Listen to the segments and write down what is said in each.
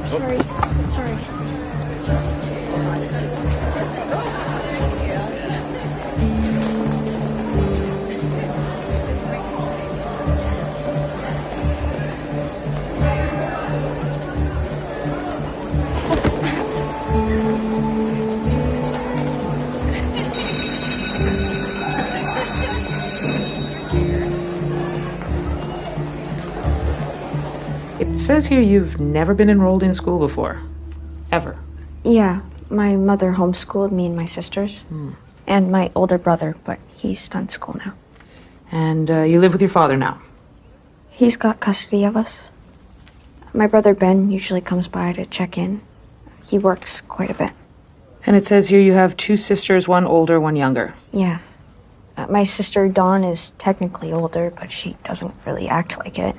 Sorry. Sorry. It says here you've never been enrolled in school before. Ever. Yeah, my mother homeschooled me and my sisters. And my older brother, but he's done school now. And you live with your father now? He's got custody of us. My brother Ben usually comes by to check in. He works quite a bit. And it says here you have two sisters, one older, one younger. Yeah. My sister Dawn is technically older, but she doesn't really act like it.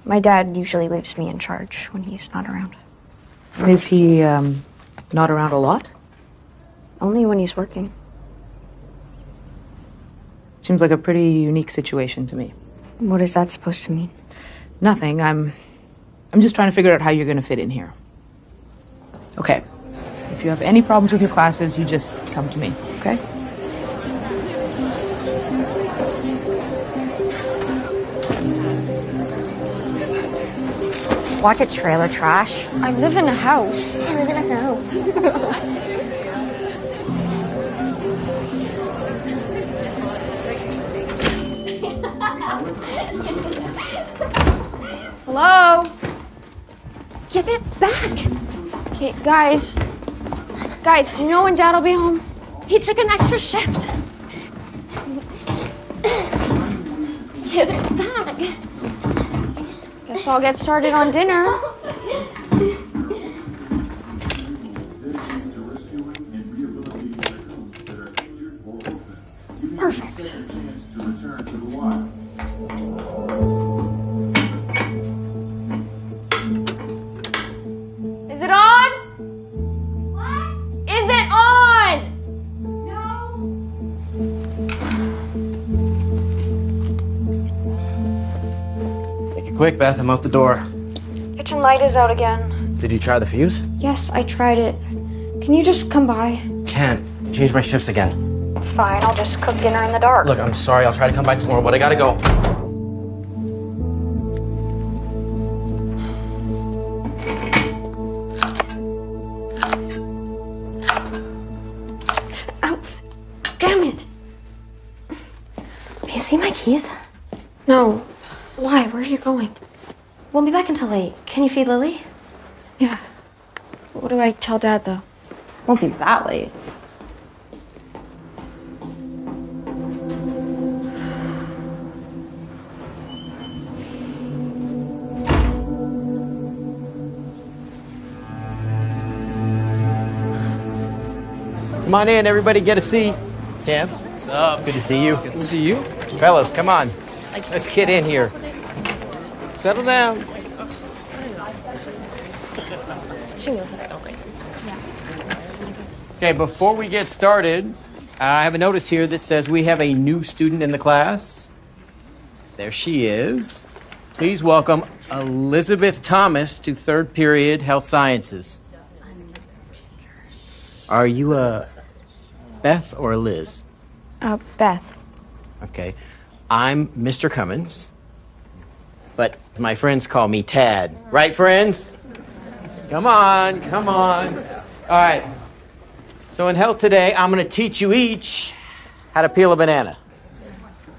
My dad usually leaves me in charge when he's not around. Is he not around a lot? Only when he's working. Seems like a pretty unique situation to me. What is that supposed to mean? Nothing. I'm just trying to figure out how you're going to fit in here. Okay. If you have any problems with your classes, you just come to me, okay? Watch it, trailer trash. I live in a house. I live in a house. Hello? Give it back. Okay, guys. Guys, do you know when Dad will be home? He took an extra shift. Give it back. Guess I'll get started on dinner. Perfect. Is it on? What? Is it on? No. Make it quick, Beth. I'm out the door. Kitchen light is out again. Did you try the fuse? Yes, I tried it. Can you just come by? Can't. Change my shifts again. It's fine. I'll just cook dinner in the dark. Look, I'm sorry. I'll try to come by tomorrow, but I gotta go. Ow. Damn it. Do you see my keys? No. Why? Where are you going? Won't be back until late. Can you feed Lily? Yeah. What do I tell Dad, though? Won't be that late. Come on in, everybody. Get a seat. Tim. What's up? Good to see you. Good to see you. Fellas, come on. Let's get in here. Settle down. Okay, before we get started, I have a notice here that says we have a new student in the class. There she is. Please welcome Elizabeth Thomas to third period Health Sciences. Are you Beth or Liz? Beth. Okay. I'm Mr. Cummins, but my friends call me Tad. Right, friends? Come on, come on. All right. So in health today, I'm going to teach you each how to peel a banana.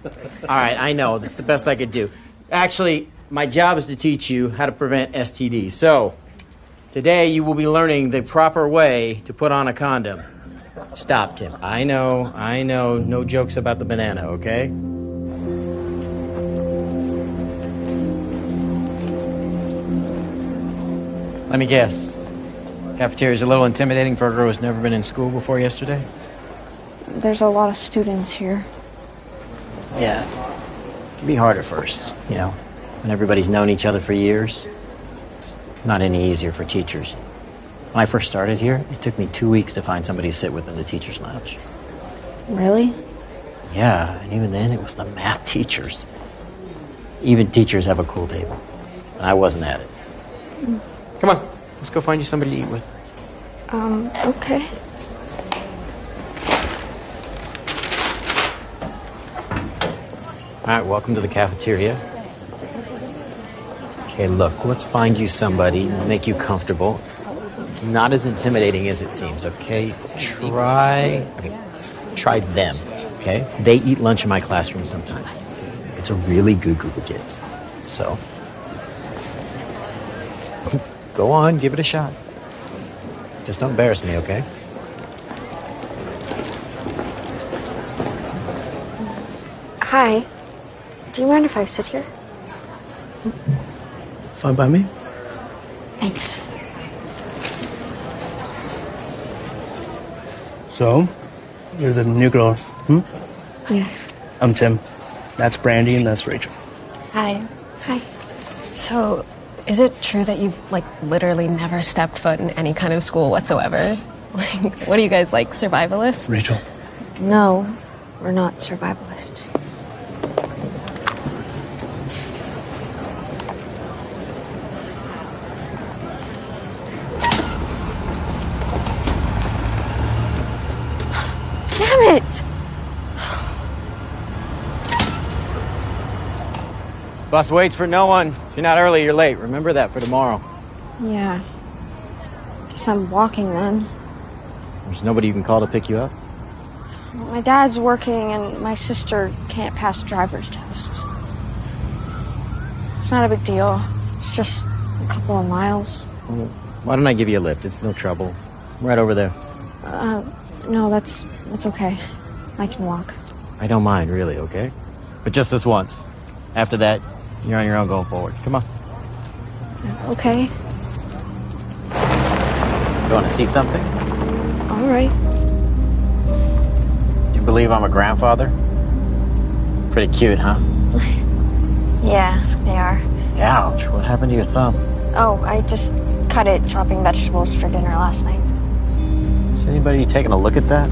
All right, I know. That's the best I could do. Actually, my job is to teach you how to prevent STDs. So today you will be learning the proper way to put on a condom. Stop, Tim. I know. No jokes about the banana, okay? Let me guess. Cafeteria's a little intimidating for a girl who's never been in school before yesterday? There's a lot of students here. Yeah. It can be hard at first, you know, when everybody's known each other for years. It's not any easier for teachers. When I first started here, it took me 2 weeks to find somebody to sit with in the teacher's lounge. Really? Yeah, and even then, it was the math teachers. Even teachers have a cool table, and I wasn't at it. Come on, let's go find you somebody to eat with. Okay. All right, welcome to the cafeteria. Okay, look, let's find you somebody, make you comfortable. Not as intimidating as it seems, okay? Try them, okay? They eat lunch in my classroom sometimes. It's a really good group of kids. So, go on, give it a shot. Just don't embarrass me, okay? Hi. Do you mind if I sit here? Fine by me. Thanks. So, you're the new girl, Yeah. I'm Tim. That's Brandy and that's Rachel. Hi. Hi. So, is it true that you've, like, literally never stepped foot in any kind of school whatsoever? Like, what are you guys, like, survivalists? Rachel. No, we're not survivalists. Damn it! Bus waits for no one. If you're not early, you're late. Remember that for tomorrow. Yeah. Guess I'm walking then. There's nobody you can call to pick you up. My dad's working and my sister can't pass driver's tests. It's not a big deal. It's just a couple of miles. Well, why don't I give you a lift? It's no trouble. I'm right over there. No, that's okay. I can walk. I don't mind, really, okay? But just this once. After that, you're on your own going forward. Come on. Okay. You want to see something? All right. Do you believe I'm a grandfather? Pretty cute, huh? Yeah, they are. Ouch, what happened to your thumb? Oh, I just cut it chopping vegetables for dinner last night. Is anybody taking a look at that?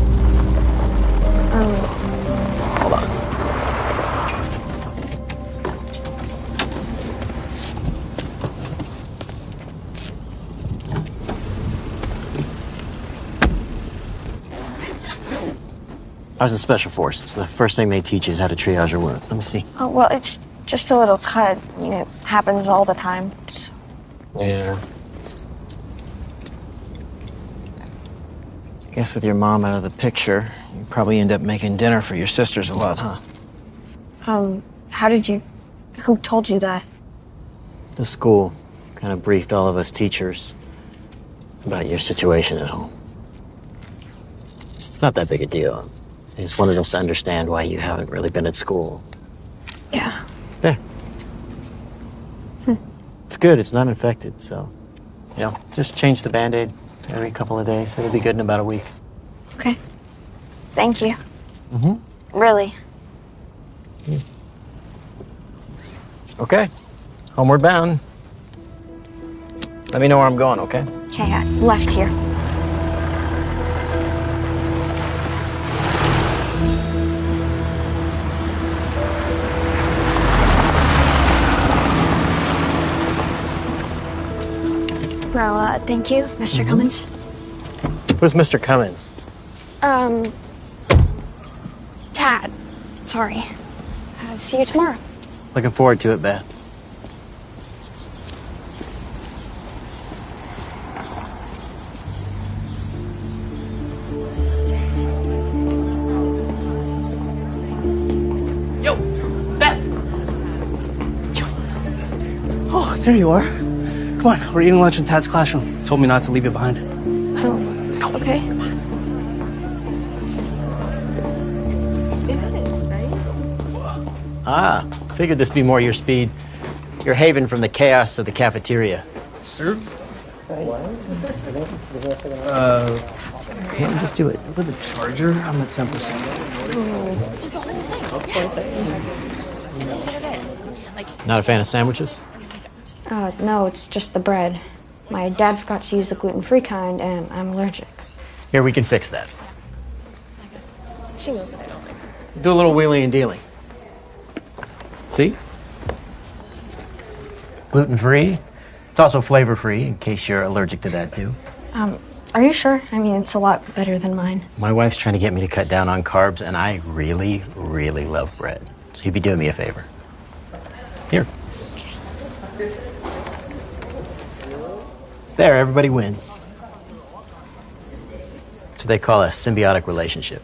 Hold on. I was in Special Forces. The first thing they teach you is how to triage your wound. Let me see. Oh, well, it's just a little cut. I mean, it happens all the time. So. Yeah. Guess with your mom out of the picture, you probably end up making dinner for your sisters a lot, huh? Who told you that? The school kind of briefed all of us teachers about your situation at home. It's not that big a deal. They just wanted us to understand why you haven't really been at school. Yeah. There. It's good, it's not infected, so, just change the Band-Aid every couple of days. It'll be good in about a week. Okay. Thank you. Really. Okay. Homeward bound. Let me know where I'm going, okay? Okay, left here. Well, thank you, Mr. Cummins. Who's Mr. Cummins? Tad. Sorry. See you tomorrow. Looking forward to it, Beth. Yo, Beth! Oh, there you are. Come on, we're eating lunch in Tad's classroom. Told me not to leave you behind. Oh, let's go. Okay. Figured this be more your speed. You're haven from the chaos of the cafeteria. Sir? Can't just do it. With a charger, I'm at 10%. Not a fan of sandwiches? No, it's just the bread. My dad forgot to use the gluten-free kind, and I'm allergic. Here, we can fix that. Do a little wheeling and dealing. See? Gluten-free, It's also flavor-free, in case you're allergic to that, too. Are you sure? I mean, it's a lot better than mine. My wife's trying to get me to cut down on carbs, and I really, really love bread. So you'd be doing me a favor. Here. There, everybody wins. So they call a symbiotic relationship.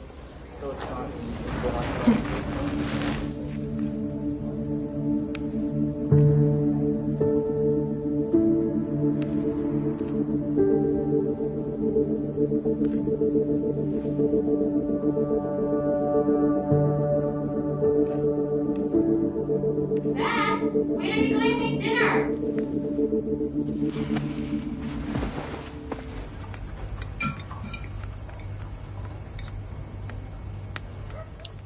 When are you going to make dinner?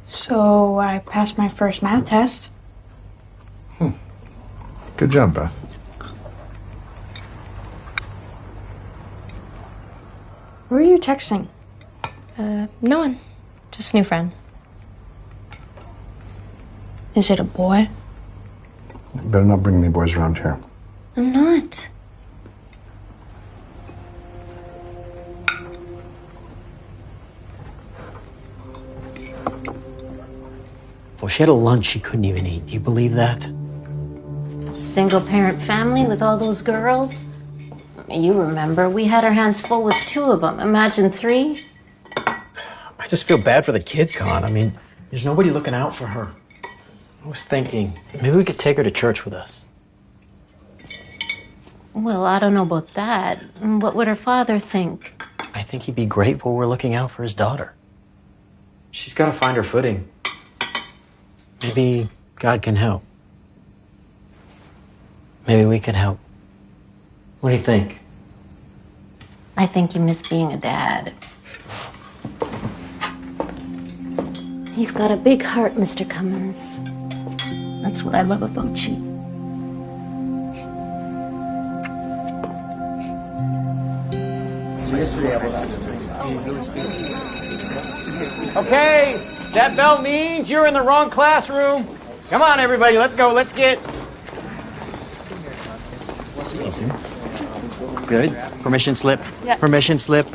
So I passed my first math test. Good job, Beth. Who are you texting? No one. Just a new friend. Is it a boy? You better not bring any boys around here. I'm not. Well, she had a lunch she couldn't even eat. Do you believe that? Single parent family with all those girls? You remember, we had our hands full with 2 of them. Imagine 3. I just feel bad for the kid, Con. I mean, there's nobody looking out for her. I was thinking, maybe we could take her to church with us. Well, I don't know about that. What would her father think? I think he'd be grateful we're looking out for his daughter. She's got to find her footing. Maybe God can help. Maybe we can help. What do you think? I think you miss being a dad. You've got a big heart, Mr. Cummins. That's what I love about you. Okay, that bell means you're in the wrong classroom. Come on, everybody, let's go, let's get. Good. Permission slip. Yeah. Permission slip.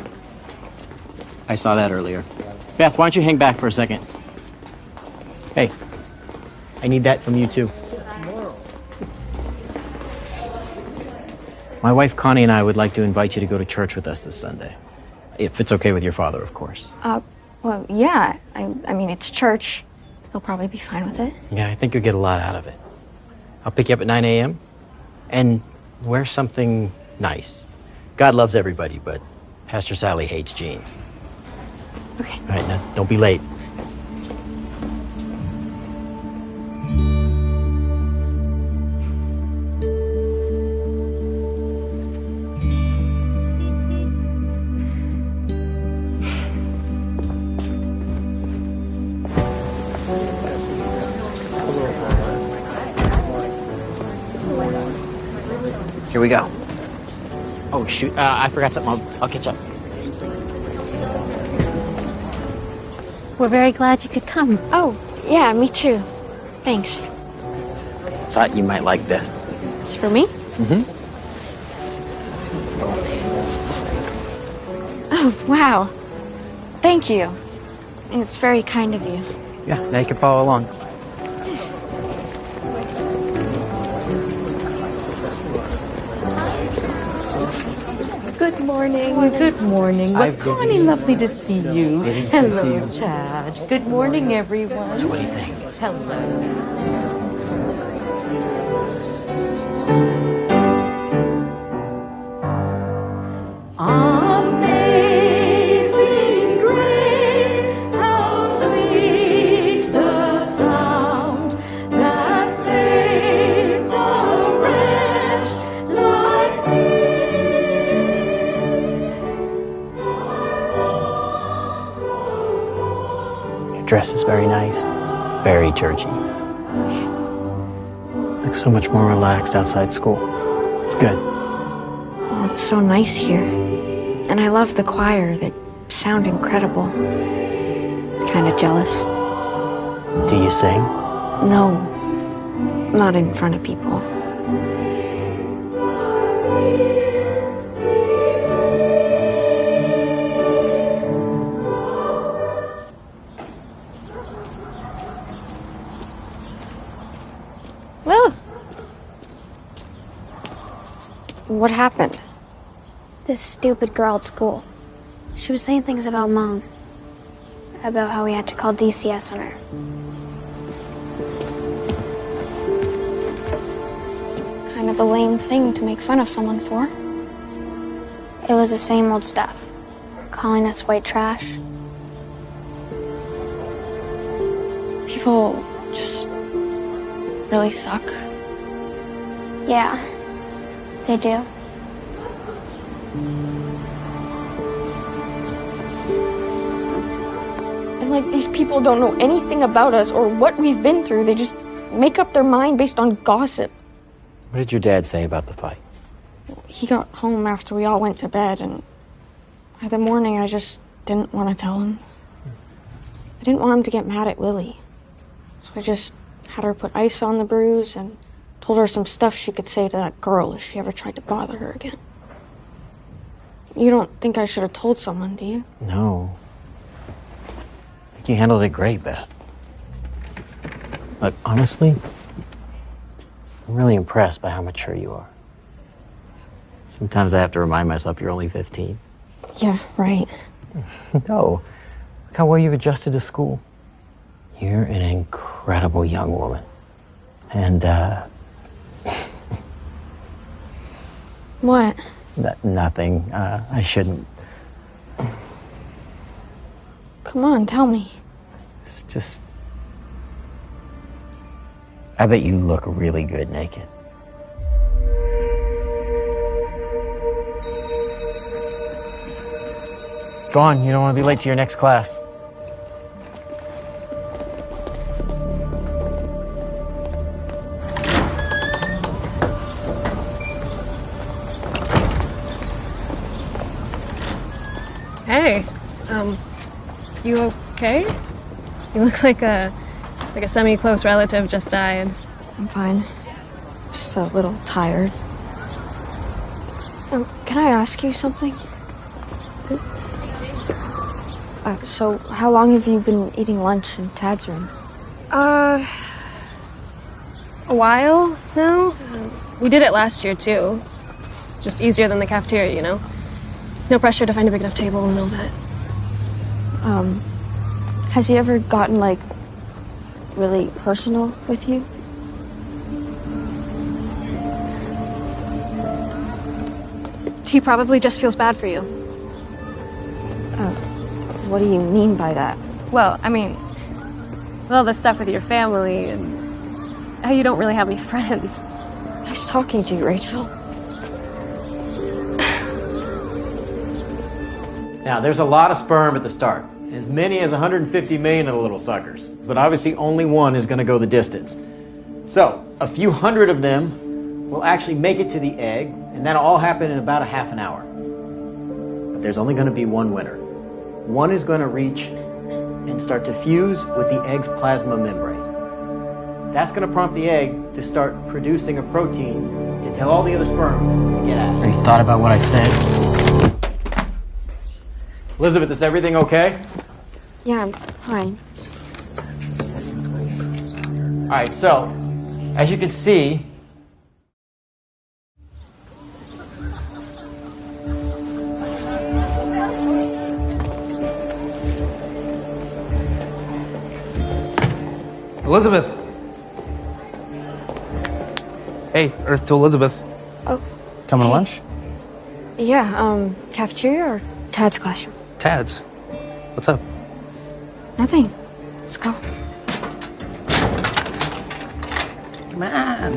I saw that earlier. Beth, why don't you hang back for a second? Hey, I need that from you too. My wife Connie and I would like to invite you to go to church with us this Sunday. If it's okay with your father, of course. Well, yeah. I mean, it's church. He'll probably be fine with it. Yeah, I think you'll get a lot out of it. I'll pick you up at 9 a.m. and wear something nice. God loves everybody, but Pastor Sally hates jeans. Okay. All right, now don't be late. Here we go. Oh, shoot. I forgot something. I'll catch up. We're very glad you could come. Oh, yeah, me too. Thanks. Thought you might like this. It's for me? Mm-hmm. Oh, wow. Thank you. It's very kind of you. Yeah, now you can follow along. Good morning. Good morning. What Connie, lovely to see you. Hello, Chad. Good morning, everyone. So what do you think? Hello. Amazing grace, how sweet the sound that saved a wretch like me. Your dress is very nice. Very churchy. Looks so much more relaxed outside school. It's good. Oh, it's so nice here. And I love the choir. They sound incredible. Kind of jealous. Do you sing? No, not in front of people. What happened? This stupid girl at school. She was saying things about Mom. About how we had to call DCS on her. Kind of a lame thing to make fun of someone for. It was the same old stuff. Calling us white trash. People just really suck. Yeah, they do. And like these people don't know anything about us or what we've been through. They just make up their mind based on gossip. What did your dad say about the fight? He got home after we all went to bed, and by the morning I just didn't want to tell him. I didn't want him to get mad at Lily. So I just had her put ice on the bruise and told her some stuff she could say to that girl if she ever tried to bother her again. You don't think I should have told someone, do you? No. I think you handled it great, Beth. But honestly, I'm really impressed by how mature you are. Sometimes I have to remind myself you're only 15. Yeah, right. No. Look how well you've adjusted to school. You're an incredible young woman. And, What? Nothing. I shouldn't. Come on, tell me. It's just... I bet you look really good naked. Go on, you don't want to be late to your next class. Hey, you okay? You look like a semi-close relative just died. I'm fine. Just a little tired. Can I ask you something? So, how long have you been eating lunch in Tad's room? A while now. We did it last year, too. It's just easier than the cafeteria, you know? No pressure to find a big enough table and all that. Has he ever gotten, like, really personal with you? He probably just feels bad for you. What do you mean by that? Well, I mean, all the stuff with your family and how you don't really have any friends. Nice talking to you, Rachel. Now, there's a lot of sperm at the start. As many as 150 million of the little suckers. But obviously only one is going to go the distance. So, a few hundred of them will actually make it to the egg, and that'll all happen in about a half an hour. But there's only going to be one winner. One is going to reach and start to fuse with the egg's plasma membrane. That's going to prompt the egg to start producing a protein to tell all the other sperm to get out of here. Have you thought about what I said? Elizabeth, is everything okay? Yeah, I'm fine. All right, so, as you can see, Elizabeth! Hey, Earth to Elizabeth. Oh. Coming to lunch? Yeah, cafeteria or Tad's classroom? Tad's. What's up? Nothing. Let's go. Come on.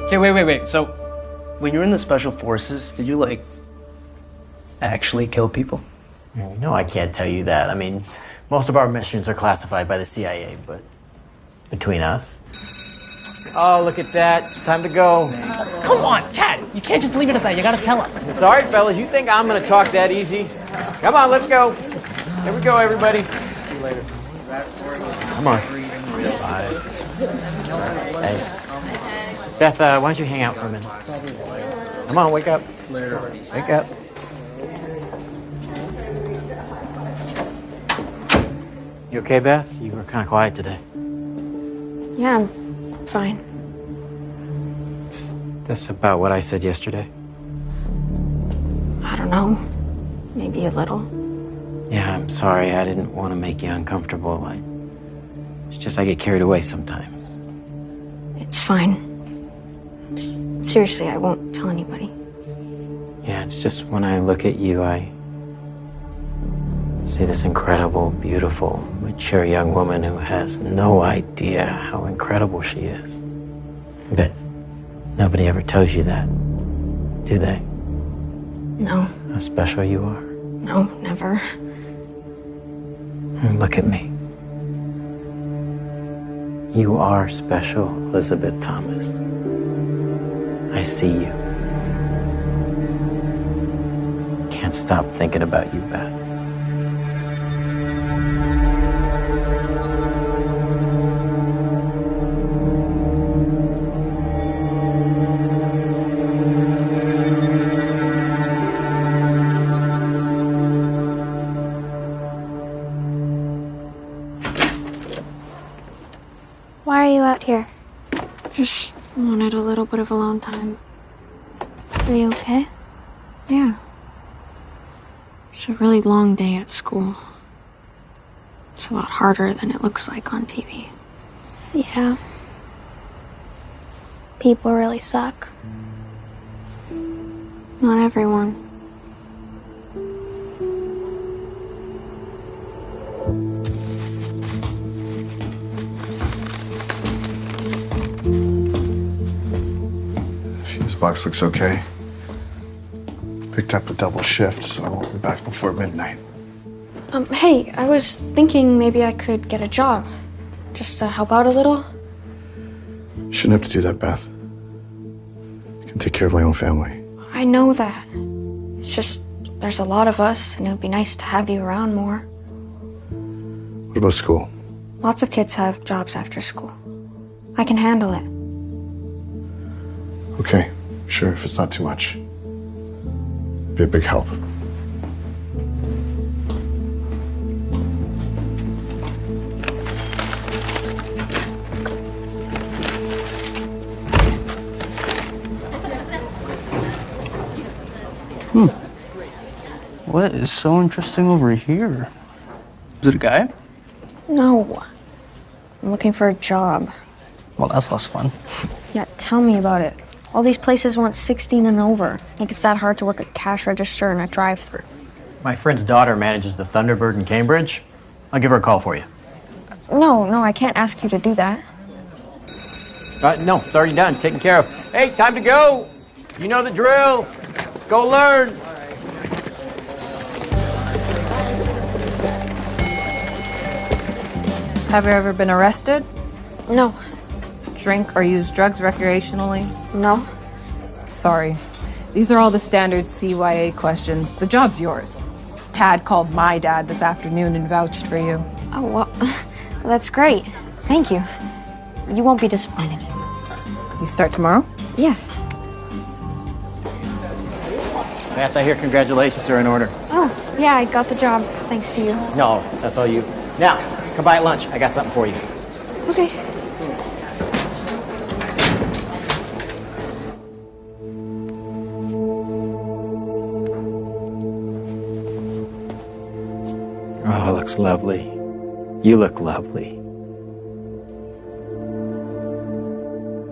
Okay, wait. So, when you were in the Special Forces, did you, like, actually kill people? No, I can't tell you that. I mean, most of our missions are classified by the CIA, but between us. Oh, look at that. It's time to go. Come on, Tad! You can't just leave it at that. You gotta tell us. Sorry, fellas. You think I'm going to talk that easy? Come on, let's go. Here we go, everybody. See you later. Come on. Bye. Hey. Beth, why don't you hang out for a minute? Come on, wake up. Wake up. You okay, Beth? You were kind of quiet today. Yeah, I'm fine. this about what I said yesterday? I don't know. Maybe a little. Yeah, I'm sorry. I didn't want to make you uncomfortable. It's just I get carried away sometimes. It's fine. Seriously, I won't tell anybody. Yeah, it's just when I look at you, I see this incredible, beautiful, mature young woman who has no idea how incredible she is. But nobody ever tells you that, do they? No. How special you are. No, never. And look at me. You are special, Elizabeth Thomas. I see you. Can't stop thinking about you, Beth. Why are you out here? Just wanted a little bit of alone time. Are you okay? Yeah. It's a really long day at school. It's a lot harder than it looks like on TV. Yeah. People really suck. Not everyone. Fuse box looks okay. Picked up a double shift, so I won't be back before midnight. Hey, I was thinking maybe I could get a job. Just to help out a little. You shouldn't have to do that, Beth. I can take care of my own family. I know that. It's just, there's a lot of us, and it would be nice to have you around more. What about school? Lots of kids have jobs after school. I can handle it. Okay, sure, if it's not too much. Be a big help. What is so interesting over here? Is it a guy? No. I'm looking for a job. Well, that's less fun. Yeah, tell me about it. All these places want 16 and over. Think it's that hard to work a cash register and a drive-thru. My friend's daughter manages the Thunderbird in Cambridge. I'll give her a call for you. No, I can't ask you to do that. No, it's already done. Taken care of. Hey, time to go. You know the drill. Go learn. Have you ever been arrested? No. Drink or use drugs recreationally? No. Sorry. These are all the standard CYA questions. The job's yours. Tad called my dad this afternoon and vouched for you. Oh, well, that's great. Thank you. You won't be disappointed. You start tomorrow? Yeah. Beth, I hear congratulations are in order. Oh, yeah, I got the job, thanks to you. No, that's all you. Now, come by at lunch. I got something for you. Okay. Oh, it looks lovely. You look lovely.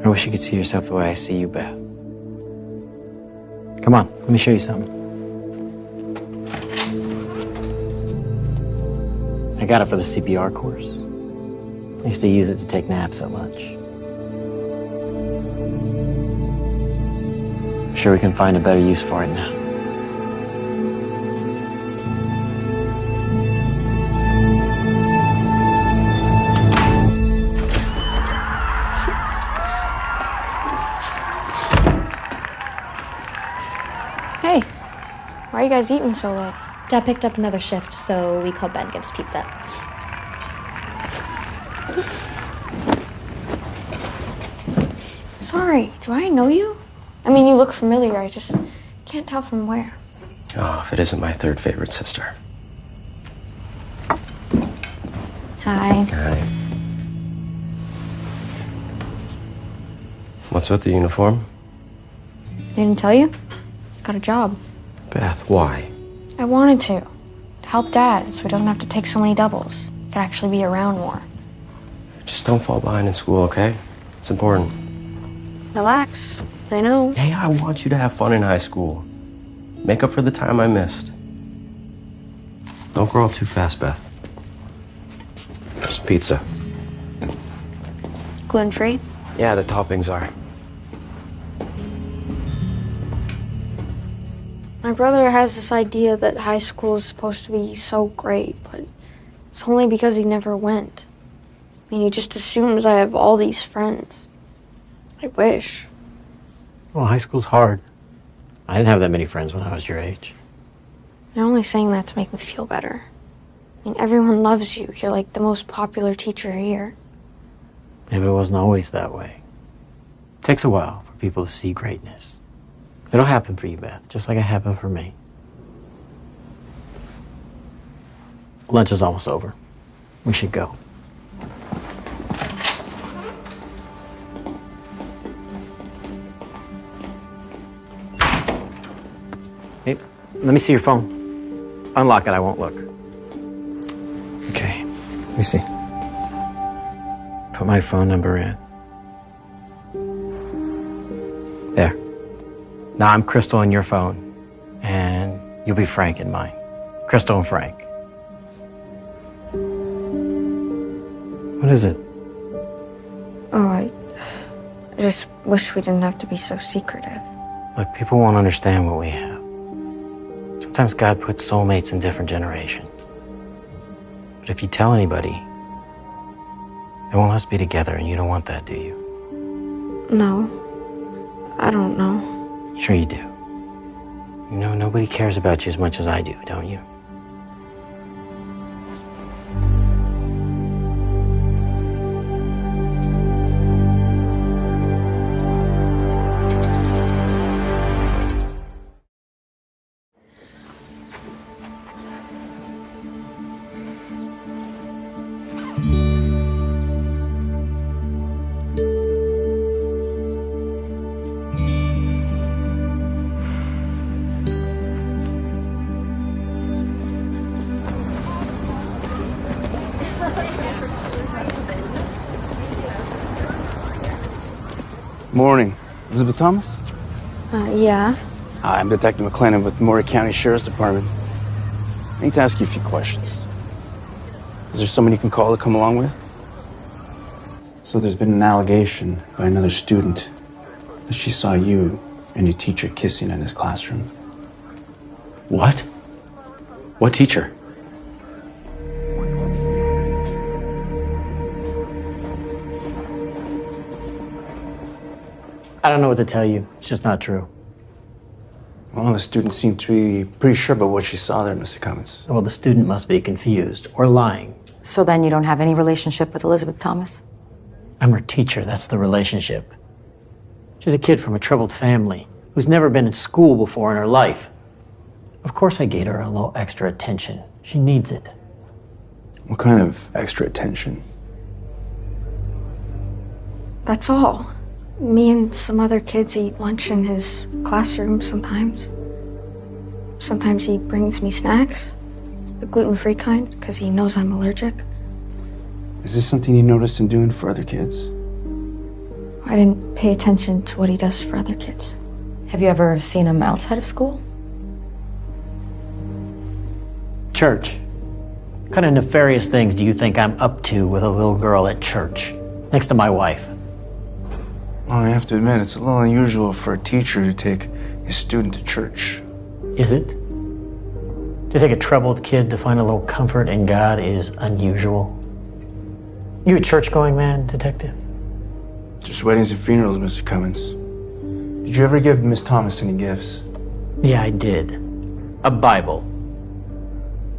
I wish you could see yourself the way I see you, Beth. Come on, let me show you something. I got it for the CPR course. I used to use it to take naps at lunch. I'm sure we can find a better use for it now. Hey, why are you guys eating so late? Dad picked up another shift, so we called Ben to get us pizza. Sorry, do I know you? I mean, you look familiar, I just can't tell from where. Oh, if it isn't my third favorite sister. Hi. Hi. What's with the uniform? Didn't tell you? Got a job. Beth, why? I wanted to help Dad so he doesn't have to take so many doubles. He could actually be around more. Just don't fall behind in school, okay? It's important. Relax. I know. Hey, I want you to have fun in high school. Make up for the time I missed. Don't grow up too fast, Beth. Have some pizza. Gluten-free? Yeah, the toppings are. My brother has this idea that high school is supposed to be so great, but it's only because he never went. I mean, he just assumes I have all these friends. I wish. Well, high school's hard. I didn't have that many friends when I was your age. They're only saying that to make me feel better. I mean, everyone loves you. You're like the most popular teacher here. Maybe it wasn't always that way. It takes a while for people to see greatness. It'll happen for you, Beth, just like it happened for me. Lunch is almost over. We should go. Hey, let me see your phone. Unlock it, I won't look. Okay, let me see. Put my phone number in. There. Now I'm Crystal in your phone, and you'll be Frank in mine. Crystal and Frank. What is it? Oh, I just wish we didn't have to be so secretive. Look, people won't understand what we have. Sometimes God puts soulmates in different generations. But if you tell anybody, they won't let us be together, and you don't want that, do you? No, I don't know. Sure you do. You know, nobody cares about you as much as I do, don't you? Morning. Elizabeth Thomas? Yeah. Hi, I'm Detective McLennan with the Maury County Sheriff's Department. I need to ask you a few questions. Is there someone you can call to come along with? So there's been an allegation by another student that she saw you and your teacher kissing in his classroom. What? What teacher? I don't know what to tell you. It's just not true. Well, the student seemed to be pretty sure about what she saw there, Mr. Cummins. Well, the student must be confused or lying. So then you don't have any relationship with Elizabeth Thomas? I'm her teacher. That's the relationship. She's a kid from a troubled family who's never been in school before in her life. Of course I gave her a little extra attention. She needs it. What kind of extra attention? That's all. Me and some other kids eat lunch in his classroom sometimes. Sometimes he brings me snacks, the gluten-free kind, because he knows I'm allergic. Is this something you noticed him doing for other kids? I didn't pay attention to what he does for other kids. Have you ever seen him outside of school? Church. What kind of nefarious things do you think I'm up to with a little girl at church, next to my wife? Well, I have to admit, it's a little unusual for a teacher to take his student to church. Is it? To take a troubled kid to find a little comfort in God is unusual. You a church-going man, Detective? Just weddings and funerals, Mr. Cummins. Did you ever give Miss Thomas any gifts? Yeah, I did. A Bible.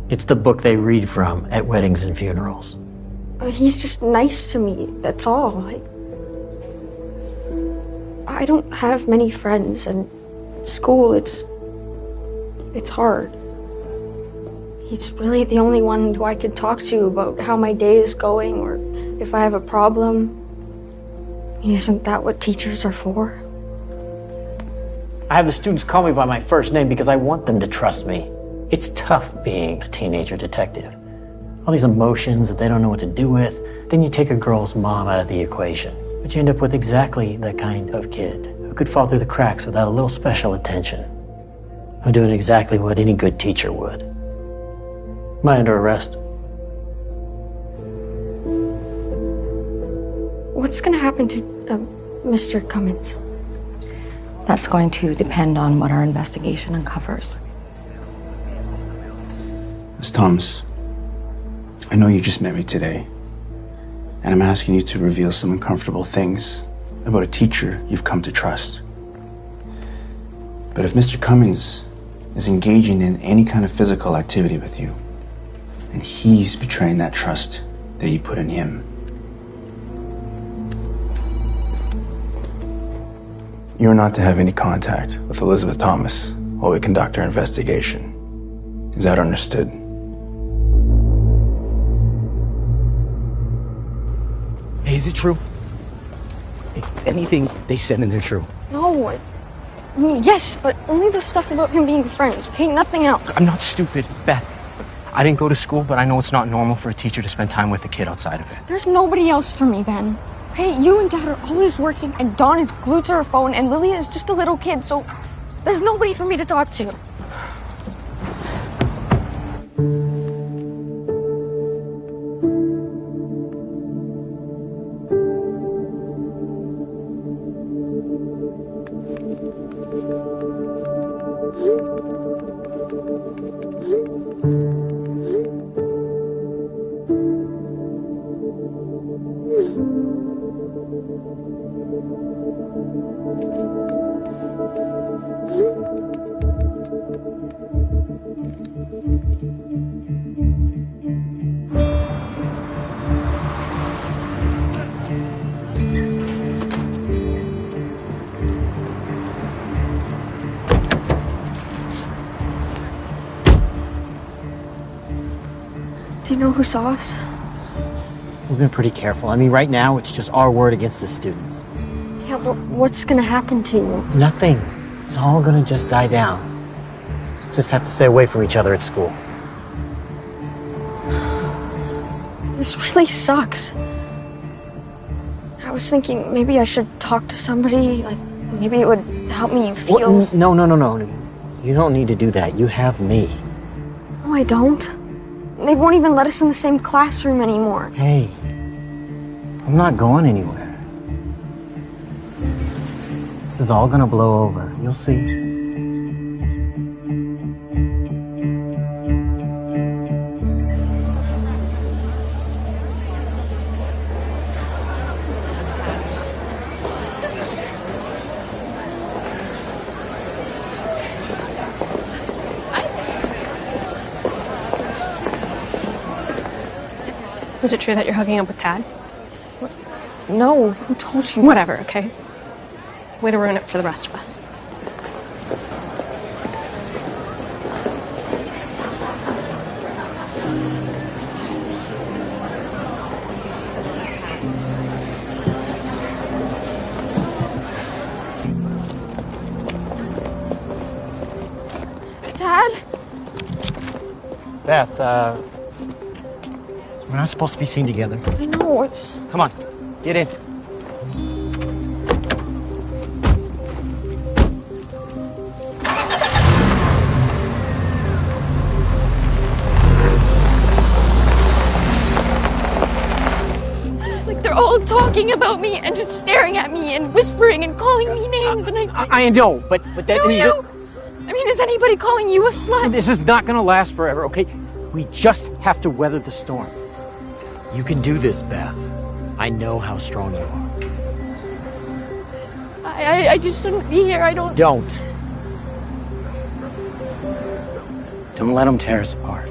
It's the book they read from at weddings and funerals. He's just nice to me, that's all. I don't have many friends, and school, it's hard. He's really the only one who I could talk to about how my day is going or if I have a problem. Isn't that what teachers are for? I have the students call me by my first name because I want them to trust me. It's tough being a teenager detective. All these emotions that they don't know what to do with. Then you take a girl's mom out of the equation. But you end up with exactly the kind of kid who could fall through the cracks without a little special attention. I'm doing exactly what any good teacher would. Am I under arrest? What's gonna happen to Mr. Cummins? That's going to depend on what our investigation uncovers. Miss Thomas, I know you just met me today, and I'm asking you to reveal some uncomfortable things about a teacher you've come to trust. But if Mr. Cummins is engaging in any kind of physical activity with you, then he's betraying that trust that you put in him. You're not to have any contact with Elizabeth Thomas while we conduct our investigation. Is that understood? Hey, is it true? Is anything they said in there true? No, I mean, yes, but only the stuff about him being friends. Pay nothing else. I'm not stupid, Beth. I didn't go to school, but I know it's not normal for a teacher to spend time with a kid outside of it. There's nobody else for me, Ben. Okay, you and Dad are always working, and Dawn is glued to her phone, and Lily is just a little kid, so there's nobody for me to talk to. Do you know who saw us? We've been pretty careful. I mean, right now, it's just our word against the students. Yeah, but what's gonna happen to you? Nothing. It's all gonna just die down. Just have to stay away from each other at school. This really sucks. I was thinking maybe I should talk to somebody, like maybe it would help me feel... What? No. You don't need to do that. You have me. No, I don't. They won't even let us in the same classroom anymore. Hey, I'm not going anywhere. This is all gonna blow over. You'll see. Is it true that you're hooking up with Tad? No, who told you? Whatever, okay? Way to ruin it for the rest of us. Dad? Beth, we're not supposed to be seen together. I know, it's... Come on, get in. Like they're all talking about me and just staring at me and whispering and calling me names and I know, but that... Do you? I mean, is anybody calling you a slut? This is not gonna last forever, okay? We just have to weather the storm. You can do this, Beth. I know how strong you are. I just shouldn't be here. I don't... Don't let them tear us apart.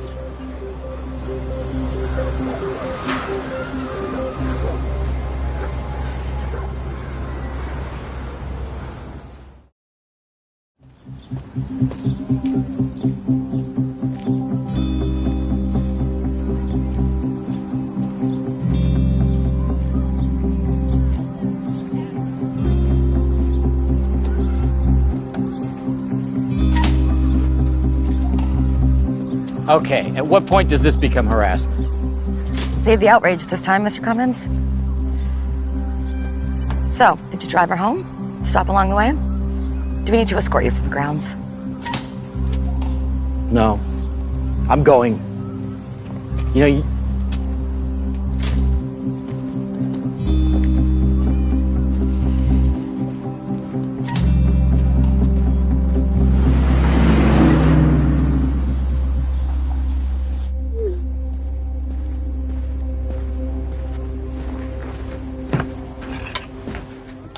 Okay, at what point does this become harassment? Save the outrage this time, Mr. Cummins. So, did you drive her home? Stop along the way? Do we need to escort you from the grounds? No. I'm going. You know,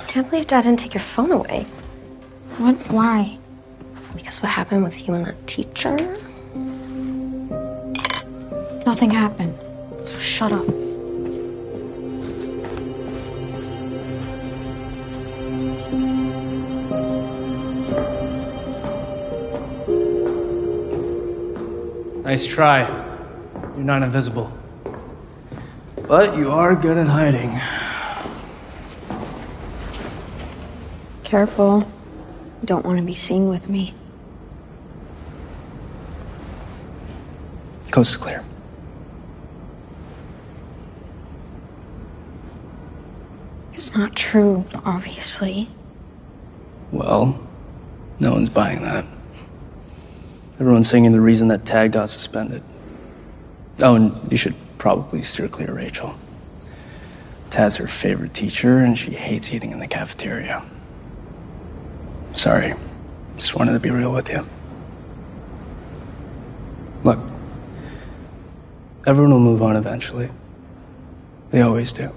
Can't believe Dad didn't take your phone away. What? Why? Because what happened with you and that teacher? Nothing happened. So shut up. Nice try. You're not invisible. But you are good at hiding. Careful. You don't want to be seen with me. Coast is clear. It's not true, obviously. Well, no one's buying that. Everyone's saying the reason that Tad got suspended. Oh, and you should probably steer clear of Rachel. Tad's her favorite teacher, and she hates eating in the cafeteria. Sorry. Just wanted to be real with you. Look, everyone will move on eventually. They always do.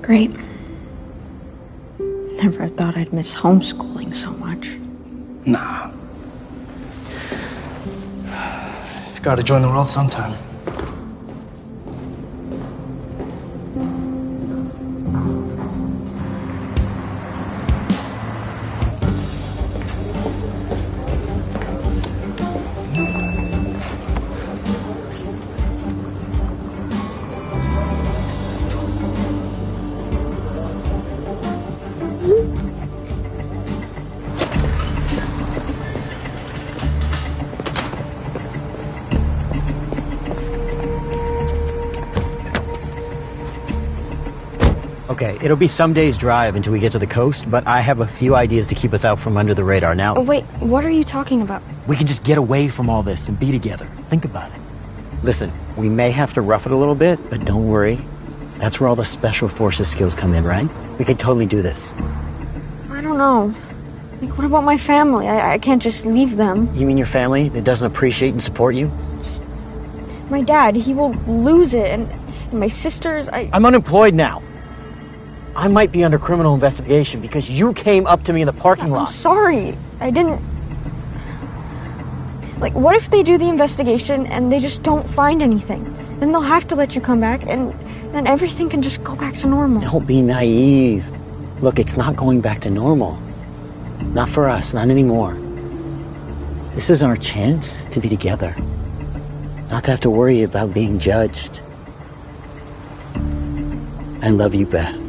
Great. Never thought I'd miss homeschooling so much. Nah. You've got to join the world sometime. Okay, it'll be some days' drive until we get to the coast, but I have a few ideas to keep us out from under the radar. Now, Wait, what are you talking about? we can just get away from all this and be together. Think about it. Listen, we may have to rough it a little bit, but don't worry. That's where all the special forces skills come in, right? We can totally do this. I don't know. Like, what about my family? I can't just leave them. You mean your family that doesn't appreciate and support you? My dad, he will lose it, and my sisters, I'm unemployed now. I might be under criminal investigation because you came up to me in the parking lot. I'm sorry. I didn't... Like, what if they do the investigation and they just don't find anything? Then they'll have to let you come back, and then everything can just go back to normal. Don't be naive. Look, it's not going back to normal. Not for us, not anymore. This is our chance to be together. Not to have to worry about being judged. I love you, Beth.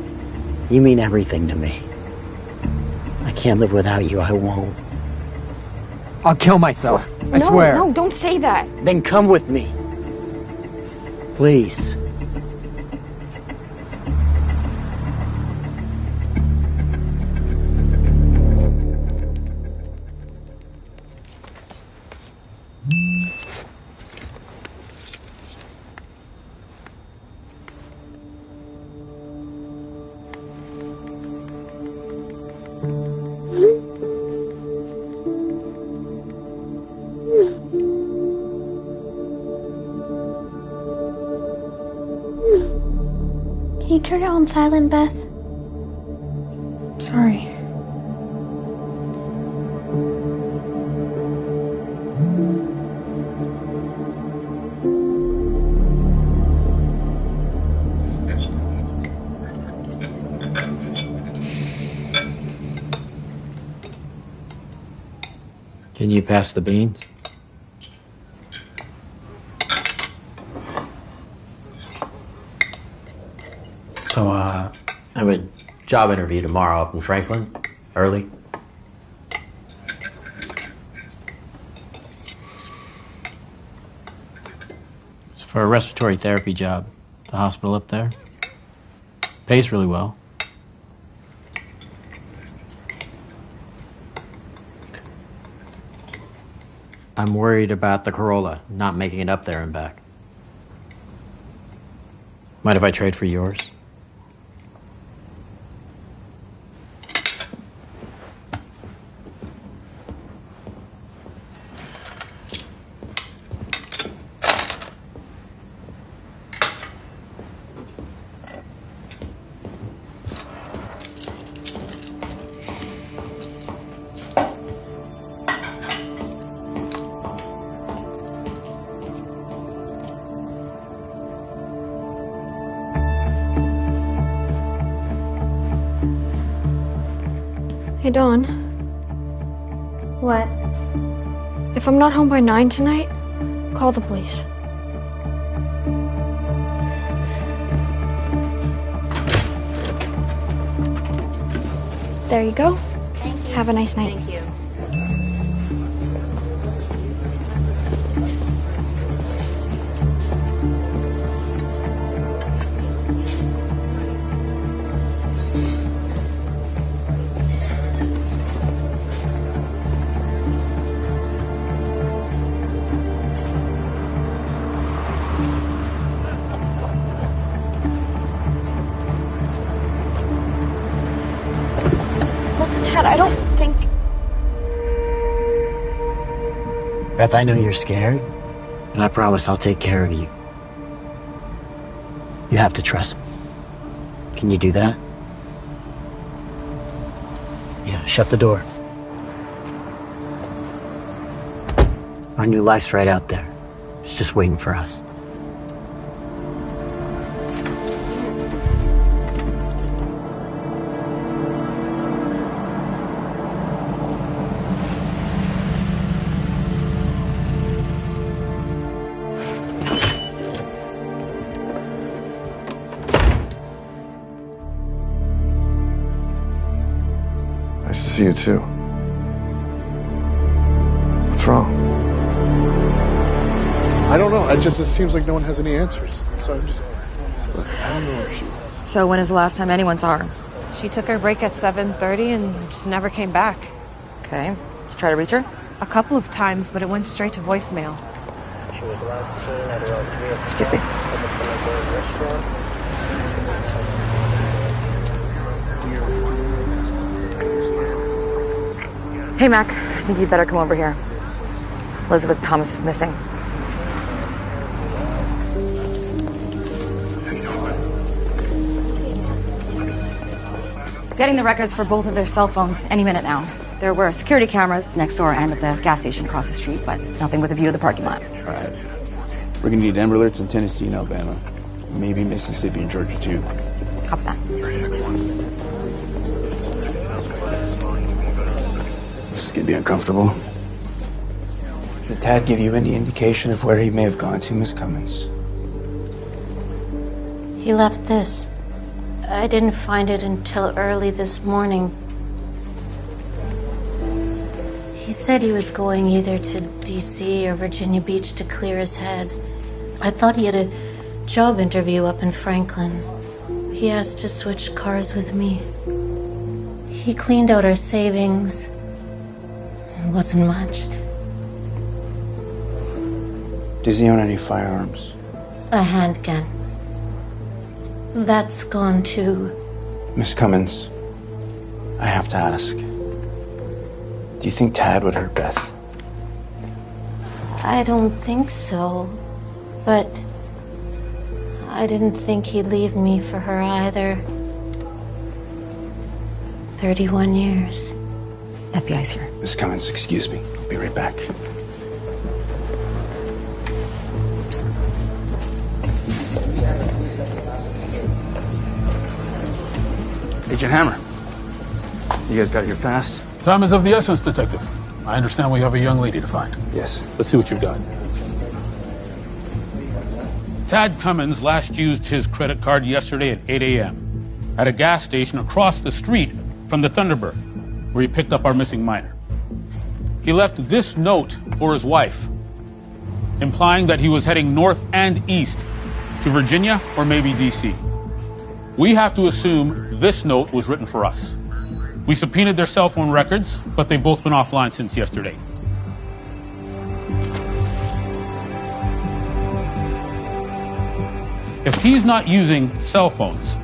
You mean everything to me. I can't live without you. I won't. I'll kill myself. I swear. No, don't say that. Then come with me. Please. Can you turn it on silent, Beth? Sorry. Can you pass the beans? So, I have a job interview tomorrow up in Franklin, early. for a respiratory therapy job. The hospital up there. Pays really well. I'm worried about the Corolla not making it up there and back. Mind if I trade for yours? Hey, Dawn. What? If I'm not home by 9 tonight, call the police. There you go. Thank you. Have a nice night. Thank you. Ted, I don't think... Beth, I know you're scared, and I promise I'll take care of you. You have to trust me. Can you do that? Yeah, shut the door. Our new life's right out there. It's just waiting for us. Nice to see you too. What's wrong? I don't know. It seems like no one has any answers. So I don't know where she is. So when is the last time anyone saw her? She took her break at 7:30 and just never came back. Okay. Did you try to reach her? A couple of times, but it went straight to voicemail. Excuse me. Hey, Mac. I think you'd better come over here. Elizabeth Thomas is missing. Getting the records for both of their cell phones any minute now. There were security cameras next door and at the gas station across the street, but nothing with a view of the parking lot. All right. We're gonna need Amber Alerts in Tennessee and Alabama. Maybe Mississippi and Georgia too. Copy that. This is gonna be uncomfortable. Did Tad give you any indication of where he may have gone to, Miss Cummins? He left this. I didn't find it until early this morning. He said he was going either to D.C. or Virginia Beach to clear his head. I thought he had a job interview up in Franklin. He asked to switch cars with me. He cleaned out our savings. It wasn't much. Does he own any firearms? A handgun. That's gone too. Miss Cummins, I have to ask. Do you think Tad would hurt Beth? I don't think so. But I didn't think he'd leave me for her either. 31 years. FBI's here. Miss Cummins, excuse me. I'll be right back. Agent Hammer, you guys got here fast? Time is of the essence, Detective. I understand we have a young lady to find. Yes. Let's see what you've got. Tad Cummins last used his credit card yesterday at 8 a.m. at a gas station across the street from the Thunderbird, where he picked up our missing minor. He left this note for his wife. implying that he was heading north and east to Virginia or maybe D.C. We have to assume this note was written for us. We subpoenaed their cell phone records, but they've both been offline since yesterday. If he's not using cell phones,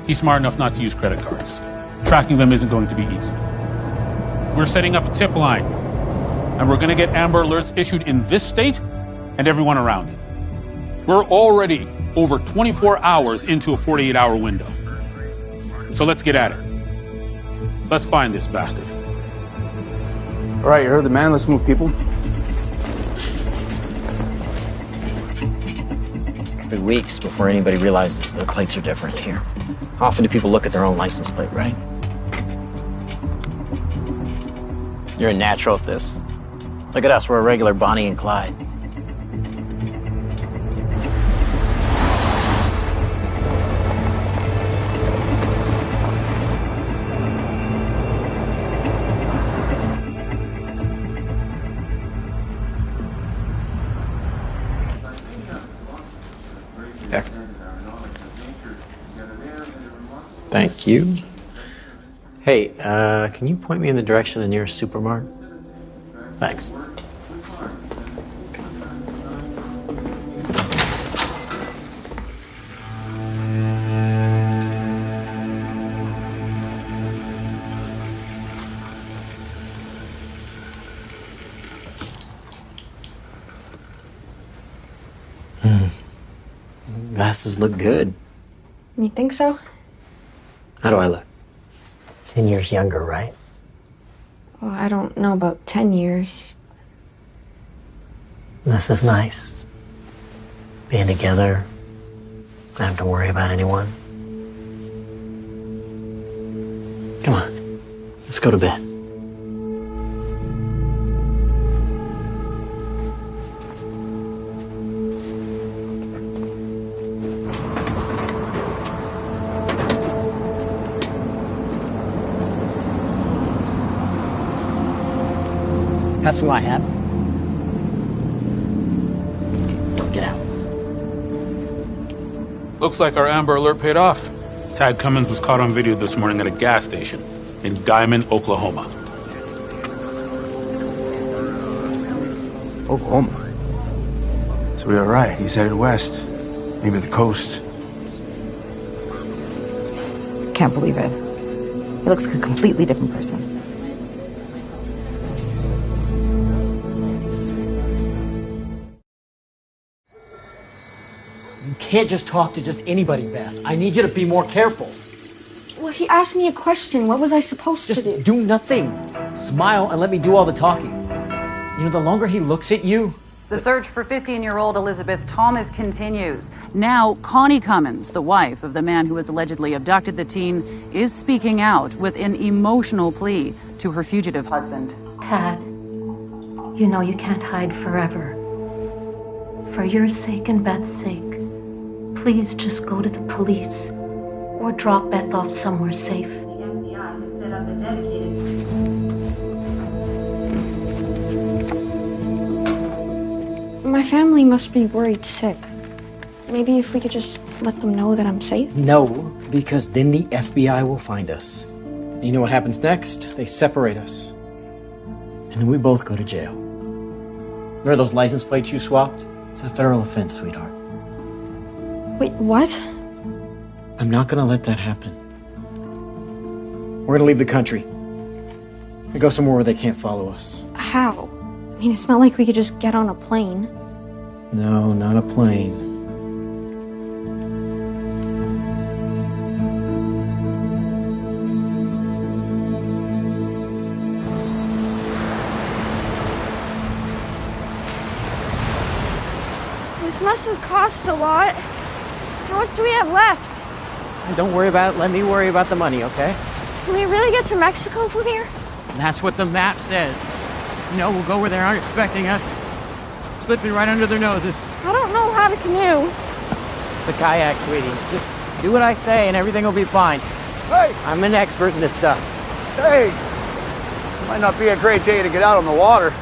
he's smart enough not to use credit cards. Tracking them isn't going to be easy. We're setting up a tip line, and we're going to get Amber Alerts issued in this state and everyone around it. We're already over 24 hours into a 48-hour window. So let's get at it. Let's find this bastard. All right, you heard the man. Let's move, people. It'll be weeks before anybody realizes their plates are different here. How often do people look at their own license plate, right? You're a natural at this. Look at us, we're a regular Bonnie and Clyde. There. Thank you. Hey, can you point me in the direction of the nearest supermarket? Thanks. Glasses look good. You think so? How do I look? 10 years younger, right? Well, I don't know about 10 years. This is nice. Being together. Not have to worry about anyone. Come on. Let's go to bed. Pass me my hat. Get out. Looks like our Amber Alert paid off. Tad Cummins was caught on video this morning at a gas station in Guyman, Oklahoma. Oklahoma? So we all right. He's headed west. Maybe the coast. Can't believe it. He looks like a completely different person. You can't just talk to just anybody, Beth. I need you to be more careful. Well, he asked me a question. What was I supposed to do? Just do nothing. Smile and let me do all the talking. You know, the longer he looks at you... The search for 15-year-old Elizabeth Thomas continues. Now, Connie Cummins, the wife of the man who has allegedly abducted the teen, is speaking out with an emotional plea to her fugitive husband. Tad, you know you can't hide forever. For your sake and Beth's sake, please just go to the police or drop Beth off somewhere safe. The FBI has set up a dedicated... My family must be worried sick. Maybe if we could just let them know that I'm safe? No, because then the FBI will find us. And you know what happens next? They separate us. And then we both go to jail. Remember those license plates you swapped? It's a federal offense, sweetheart. Wait, what? I'm not gonna let that happen. We're gonna leave the country. And go somewhere where they can't follow us. How? I mean, it's not like we could just get on a plane. No, not a plane. This must have cost a lot. How much do we have left? Don't worry about it. Let me worry about the money, okay? Can we really get to Mexico from here? That's what the map says. You know, we'll go where they aren't expecting us. Slipping right under their noses. I don't know how to canoe. It's a kayak, sweetie. Just do what I say and everything will be fine. Hey! I'm an expert in this stuff. Hey! Might not be a great day to get out on the water.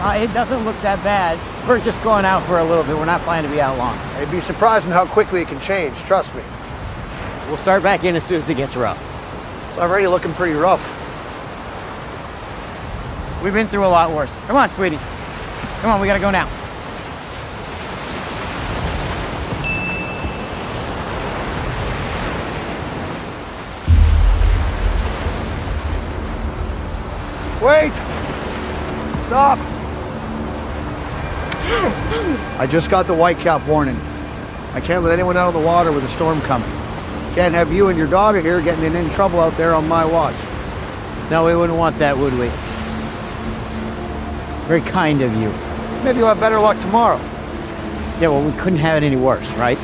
It doesn't look that bad. We're just going out for a little bit. We're not planning to be out long. You'd be surprised at how quickly it can change, trust me. We'll start back in as soon as it gets rough. It's already looking pretty rough. We've been through a lot worse. Come on, sweetie. Come on, we gotta go now. Wait! Stop! I just got the whitecap warning. I can't let anyone out of the water with a storm coming. Can't have you and your daughter here getting in trouble out there on my watch. No, we wouldn't want that, would we? Very kind of you. Maybe you'll have better luck tomorrow. Yeah, well, we couldn't have it any worse, right?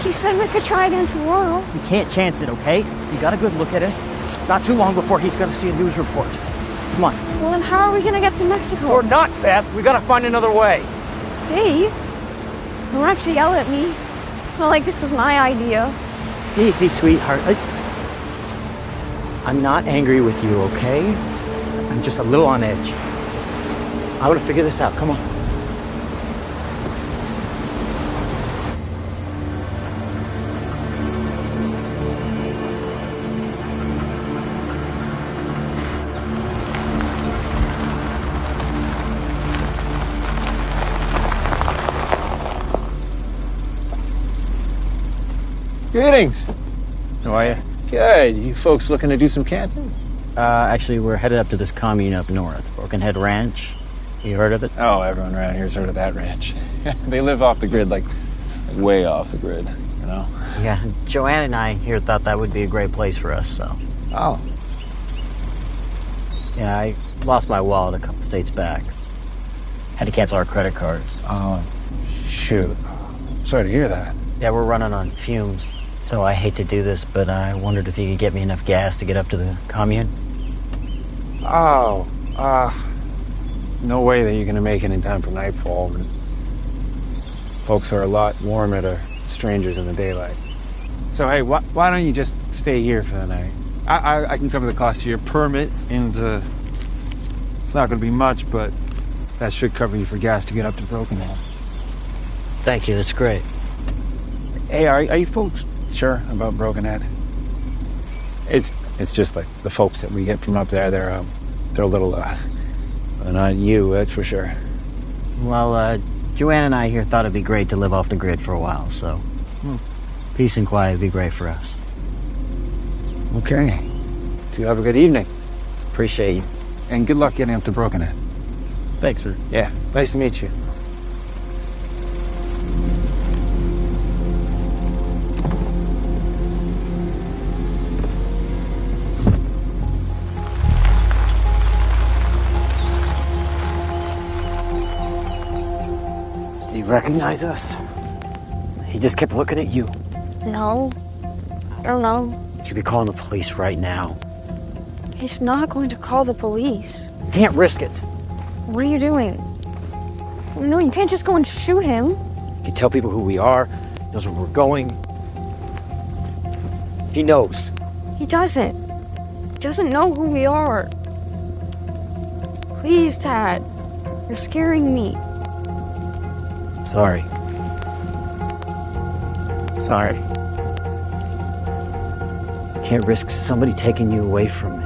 He said we could try again tomorrow. We can't chance it, okay? You got a good look at us. Not too long before he's gonna see a news report. Come on. Well, then how are we gonna get to Mexico? Or not, Beth. We gotta find another way. Hey, don't have to yell at me. It's not like this was my idea. Easy, sweetheart. I'm not angry with you, okay? I'm just a little on edge. I want to figure this out. Come on. Greetings. How are you? Good. You folks looking to do some camping? Actually, we're headed up to this commune up north, Broken Head Ranch. You heard of it? Oh, everyone around here's heard of that ranch. They live off the grid, like way off the grid, you know? Yeah, Joanne and I here thought that would be a great place for us, so. Oh. Yeah, I lost my wallet a couple states back. Had to cancel our credit cards. Oh, shoot. Sorry to hear that. Yeah, we're running on fumes. So I hate to do this, but I wondered if you could get me enough gas to get up to the commune. Oh, no way that you're gonna make it in time for nightfall. And folks are a lot warmer to strangers in the daylight. So hey, why don't you just stay here for the night? I can cover the cost of your permits, and it's not gonna be much, but that should cover you for gas to get up to Broken Head. Thank you, that's great. Hey, are you folks sure about Broken Head? It's just like the folks that we get from up there. They're a little not you, that's for sure. Well, Joanne and I here thought it'd be great to live off the grid for a while, so peace and quiet would be great for us. Okay. So you have a good evening. Appreciate you. And good luck getting up to Broken Head. Thanks, sir. Yeah, nice to meet you. Do you recognize us? He just kept looking at you. No, I don't know. You should be calling the police right now. He's not going to call the police. Can't risk it. What are you doing? No, you can't just go and shoot him. You can tell people who we are, he knows where we're going. He knows. He doesn't. He doesn't know who we are. Please, Tad. You're scaring me. Sorry. Sorry. Can't risk somebody taking you away from me.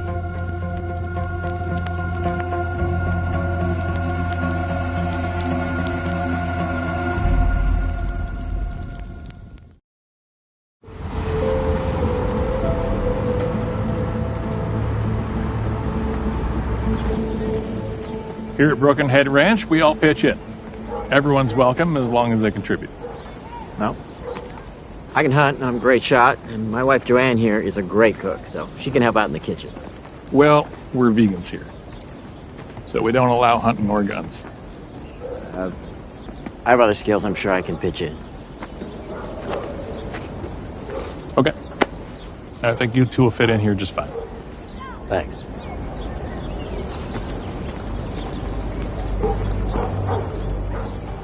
Here at Broken Head Ranch, we all pitch in. Everyone's welcome as long as they contribute. Well, I can hunt, and I'm a great shot, and my wife Joanne here is a great cook, so she can help out in the kitchen. Well, we're vegans here, so we don't allow hunting or guns. I have other skills I'm sure I can pitch in. Okay. I think you two will fit in here just fine. Thanks.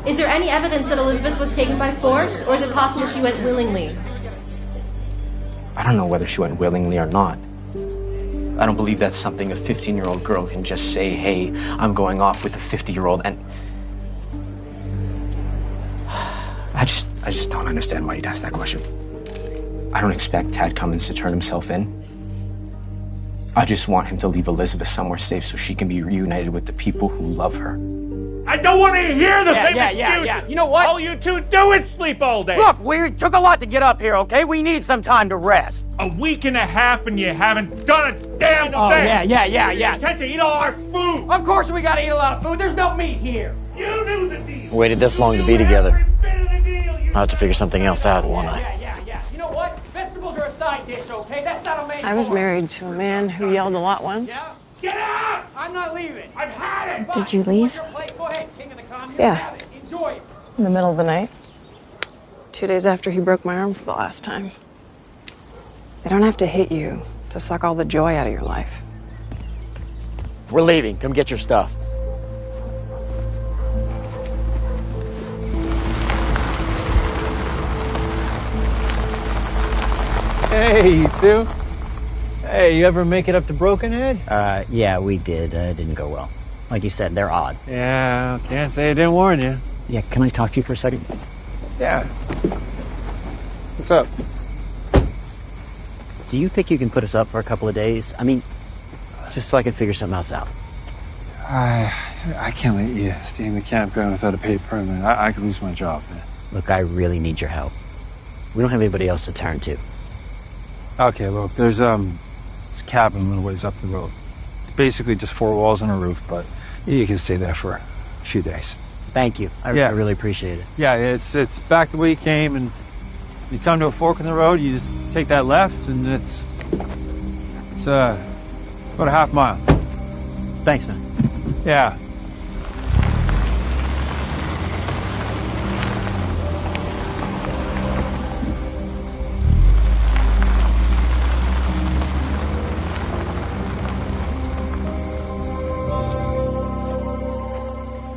Is there any evidence that Elizabeth was taken by force, or is it possible she went willingly? I don't know whether she went willingly or not. I don't believe that's something a 15-year-old girl can just say, hey, I'm going off with a 50-year-old, and I just don't understand why you'd ask that question. I don't expect Tad Cummins to turn himself in. I just want him to leave Elizabeth somewhere safe so she can be reunited with the people who love her. I don't want to hear the same excuses. Yeah. You know what? All you two do is sleep all day. Look, we took a lot to get up here, okay? We need some time to rest. A week and a half and you haven't done a damn thing. Oh, yeah. Intend to eat all our food. Of course we gotta eat a lot of food. There's no meat here. You knew the deal. Waited this long to be together. I'll have to figure something else out, won't I? Yeah. You know what? Vegetables are a side dish, okay? That's not a main I was course. married to a man who yelled a lot once. Get out! I'm not leaving. I've had it. Did you leave? Go ahead, king of the con. Yeah. Enjoy it. In the middle of the night. 2 days after he broke my arm for the last time. They don't have to hit you to suck all the joy out of your life. We're leaving. Come get your stuff. Hey, you two. Hey, you ever make it up to Brokenhead? Yeah, we did. It didn't go well. Like you said, they're odd. Yeah, can't say I didn't warn you. Yeah, can I talk to you for a second? Yeah. What's up? Do you think you can put us up for a couple of days? I mean, just so I can figure something else out. I can't let you stay in the campground without a paid permit. I could lose my job, man. Look, I really need your help. We don't have anybody else to turn to. Okay, look, there's this cabin a little ways up the road. It's basically just 4 walls and a roof, but you can stay there for a few days. Thank you. I really appreciate it. Yeah, it's back the way you came, and you come to a fork in the road, you just take that left, and it's about a half mile. Thanks, man. Yeah.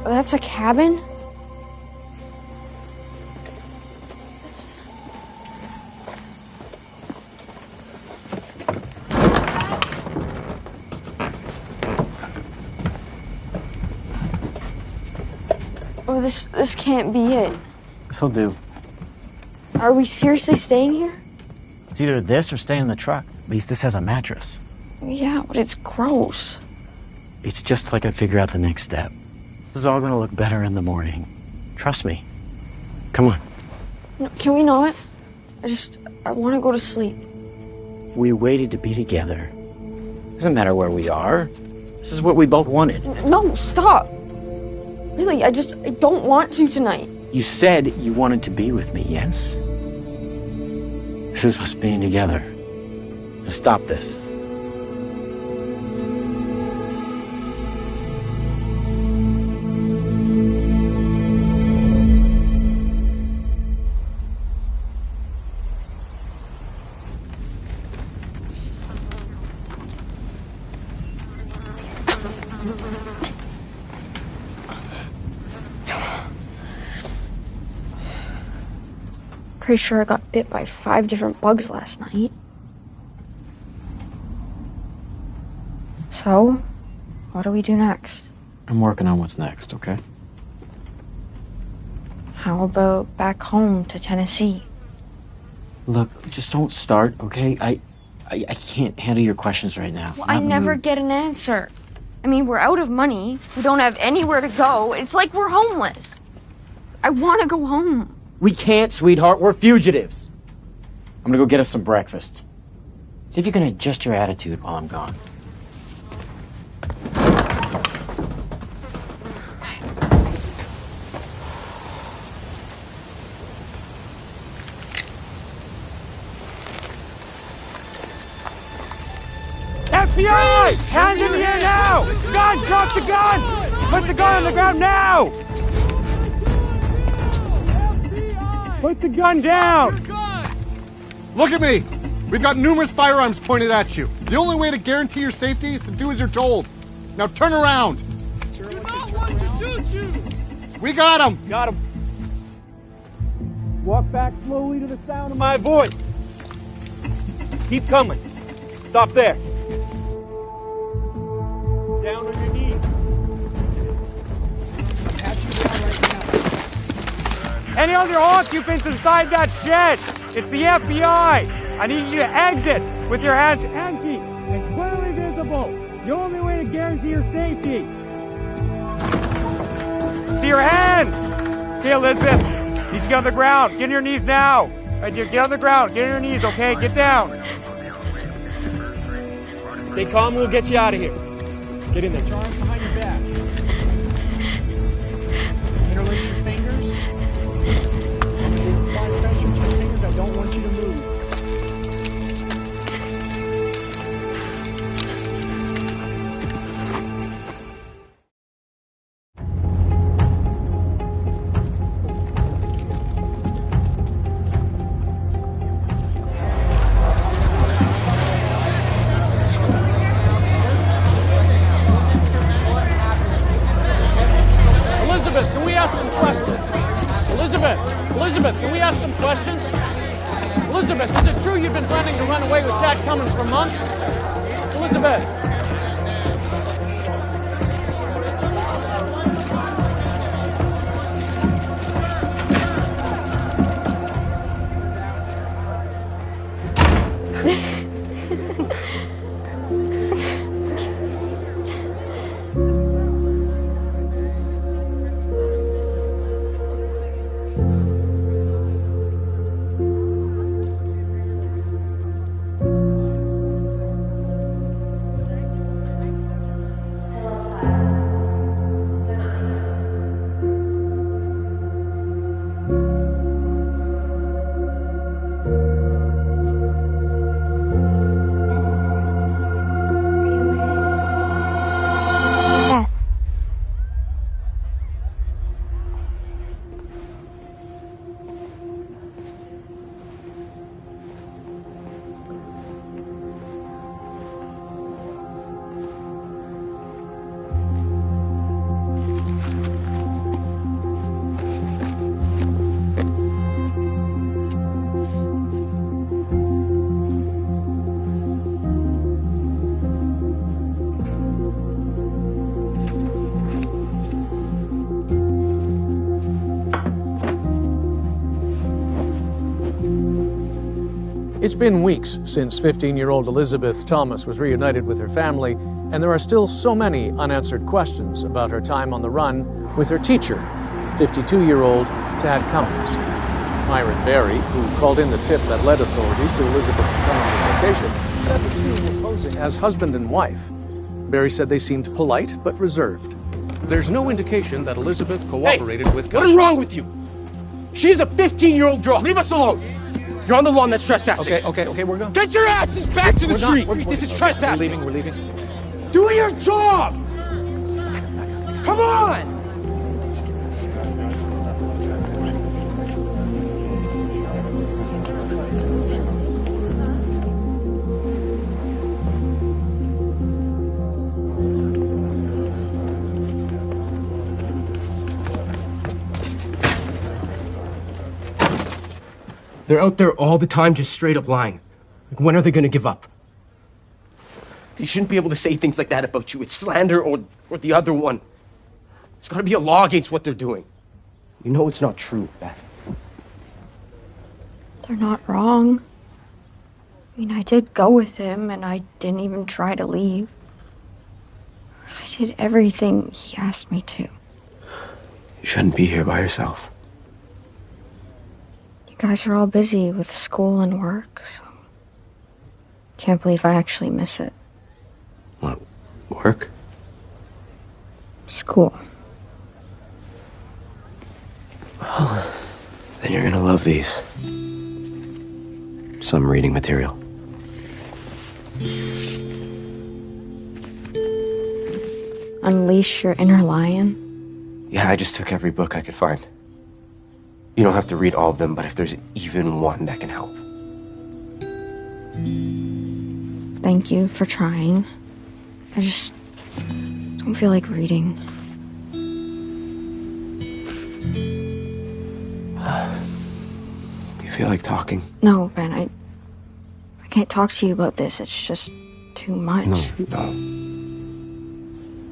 That's a cabin? Oh, this can't be it. This'll do. Are we seriously staying here? It's either this or stay in the truck. At least this has a mattress. Yeah, but it's gross. It's just like I figure out the next step. This is all gonna look better in the morning. Trust me. Come on. No, can we not? I want to go to sleep. We waited to be together. Doesn't matter where we are. This is what we both wanted. No, stop. Really, I don't want to tonight. You said you wanted to be with me, yes? This is us being together. Now stop this. Pretty sure I got bit by 5 different bugs last night. So, what do we do next? I'm working on what's next, okay? How about back home to Tennessee? Look, just don't start, okay? I can't handle your questions right now. Well, I never get an answer. I mean, we're out of money. We don't have anywhere to go. It's like we're homeless. I want to go home. We can't, sweetheart. We're fugitives. I'm gonna go get us some breakfast. See if you can adjust your attitude while I'm gone. FBI! Hands in the air now! Gun! Drop the gun! Put the gun on the ground now! Put the gun down! Look at me! We've got numerous firearms pointed at you. The only way to guarantee your safety is to do as you're told. Now turn around! Do not want to shoot you! We got him! Got him. Walk back slowly to the sound of my voice. Keep coming. Stop there. down on your knees. Any other occupants inside that shed? It's the FBI. I need you to exit with your hands empty and clearly visible. The only way to guarantee your safety. See your hands. Okay, Elizabeth. Need you to get on the ground. Get on your knees now. Right here, get on the ground. Get on your knees, okay? Get down. Stay calm, we'll get you out of here. Get in there. Put your arms behind your back. Interlace your fingers. Apply pressure to your fingers. I don't want you to move. Elizabeth, can we ask some questions? Elizabeth, can we ask some questions? Elizabeth, is it true you've been planning to run away with Tad Cummins for months? Elizabeth. It's been weeks since 15-year-old Elizabeth Thomas was reunited with her family, and there are still so many unanswered questions about her time on the run with her teacher, 52-year-old Tad Cummins. Myron Berry, who called in the tip that led authorities to Elizabeth Cummins' location, said the two were posing as husband and wife. Berry said they seemed polite but reserved. There's no indication that Elizabeth cooperated with... What is wrong with you? She's a 15-year-old girl. Leave us alone. You're on the lawn, that's trespassing. Okay, we're going. Get your asses back to the street. This is trespassing. We're leaving. Do your job. Come on. They're out there all the time just straight up lying. Like, when are they gonna give up? They shouldn't be able to say things like that about you. It's slander or the other one. There's gotta be a law against what they're doing. You know it's not true, Beth. They're not wrong. I mean, I did go with him, and I didn't even try to leave. I did everything he asked me to. You shouldn't be here by yourself. You guys are all busy with school and work, so... Can't believe I actually miss it. What? Work? School. Well, then you're gonna love these. Some reading material. Unleash your inner lion? Yeah, I just took every book I could find. You don't have to read all of them, but if there's even one that can help. Thank you for trying. I just don't feel like reading. You feel like talking? No, Ben, I can't talk to you about this. It's just too much. No.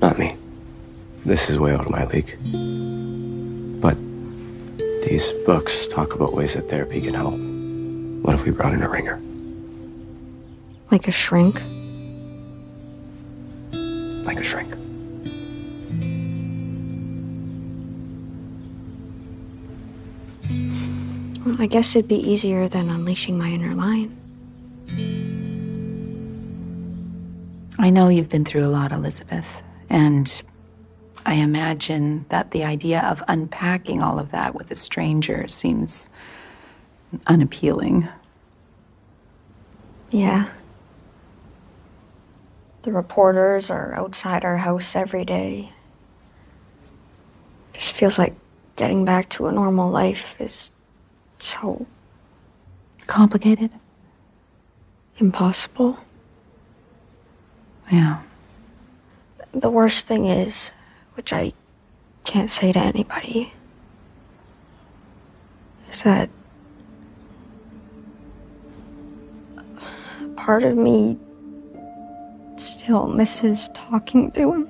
Not me. This is way out of my league. But these books talk about ways that therapy can help. What if we brought in a ringer? Like a shrink? Like a shrink. Well, I guess it'd be easier than unleashing my inner lion. I know you've been through a lot, Elizabeth, and I imagine that the idea of unpacking all of that with a stranger seems unappealing. Yeah. The reporters are outside our house every day. Just feels like getting back to a normal life is so complicated. Impossible. Yeah. The worst thing is, which I can't say to anybody, is that part of me still misses talking to him.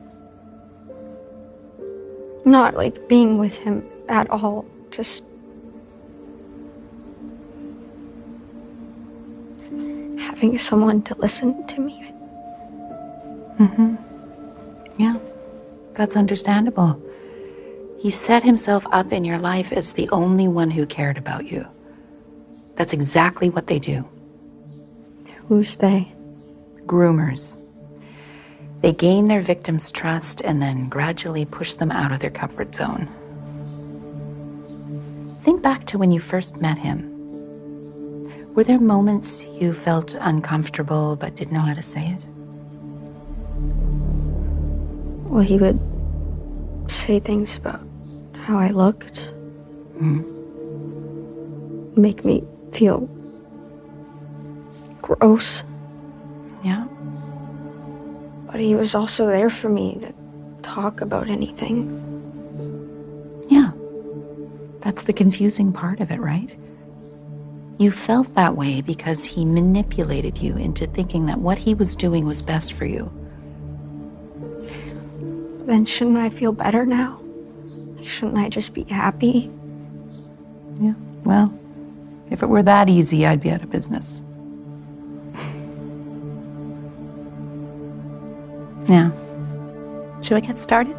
Not like being with him at all, just having someone to listen to me. Mm-hmm. Yeah, that's understandable. He set himself up in your life as the only one who cared about you. That's exactly what they do. Who's they? Groomers. They gain their victims' trust and then gradually push them out of their comfort zone. Think back to when you first met him. Were there moments you felt uncomfortable but didn't know how to say it? Well, he would say things about how I looked. Make me feel gross. Yeah. But he was also there for me to talk about anything. Yeah. That's the confusing part of it, right? You felt that way because he manipulated you into thinking that what he was doing was best for you. Then shouldn't I feel better now? Shouldn't I just be happy? Yeah, well, if it were that easy, I'd be out of business. Now, should we get started?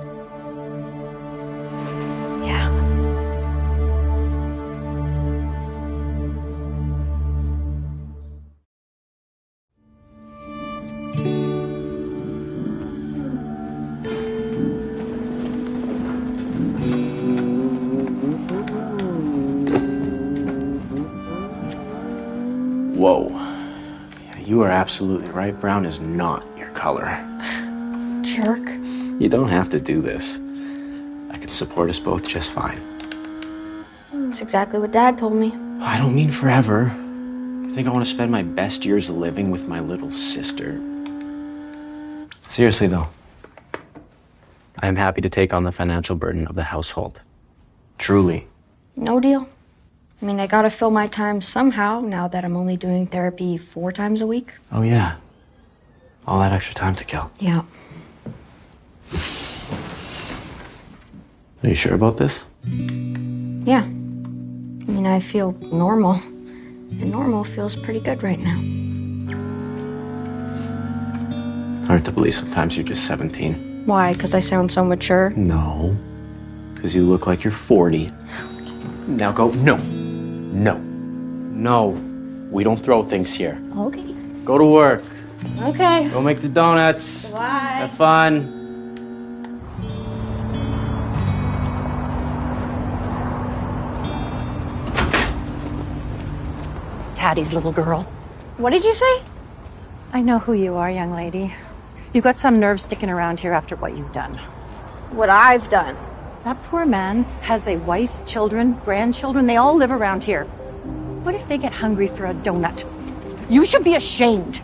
Yeah. Whoa. Yeah, you are absolutely right. Brown is not your color. Jerk. You don't have to do this. I could support us both just fine. That's exactly what Dad told me. I don't mean forever. I think I want to spend my best years living with my little sister. Seriously, though, I am happy to take on the financial burden of the household. Truly. No deal. I mean, I gotta fill my time somehow now that I'm only doing therapy 4 times a week. Oh, yeah. All that extra time to kill. Yeah. Are you sure about this? Yeah. I mean, I feel normal. And normal feels pretty good right now. Hard to believe sometimes you're just 17. Why? Because I sound so mature? No. Because you look like you're 40. Now go. No. No. No. We don't throw things here. Okay. Go to work. Okay. Go make the donuts. Bye. Have fun. Tattie's little girl. What did you say? I know who you are, young lady. You got some nerve sticking around here after what you've done. What I've done? That poor man has a wife, children, grandchildren. They all live around here. What if they get hungry for a donut? You should be ashamed.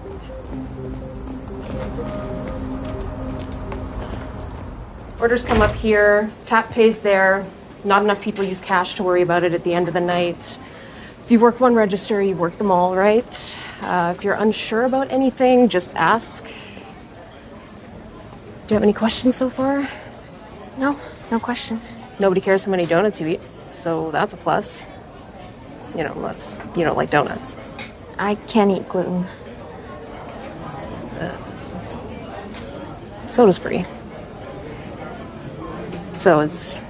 Orders come up here, tap pays there. Not enough people use cash to worry about it at the end of the night. If you've worked one register, you've worked them all, right? If you're unsure about anything, just ask. you have any questions so far? No, no questions. Nobody cares how many donuts you eat, so that's a plus. You know, unless you don't like donuts. I can't eat gluten. Soda's free. So is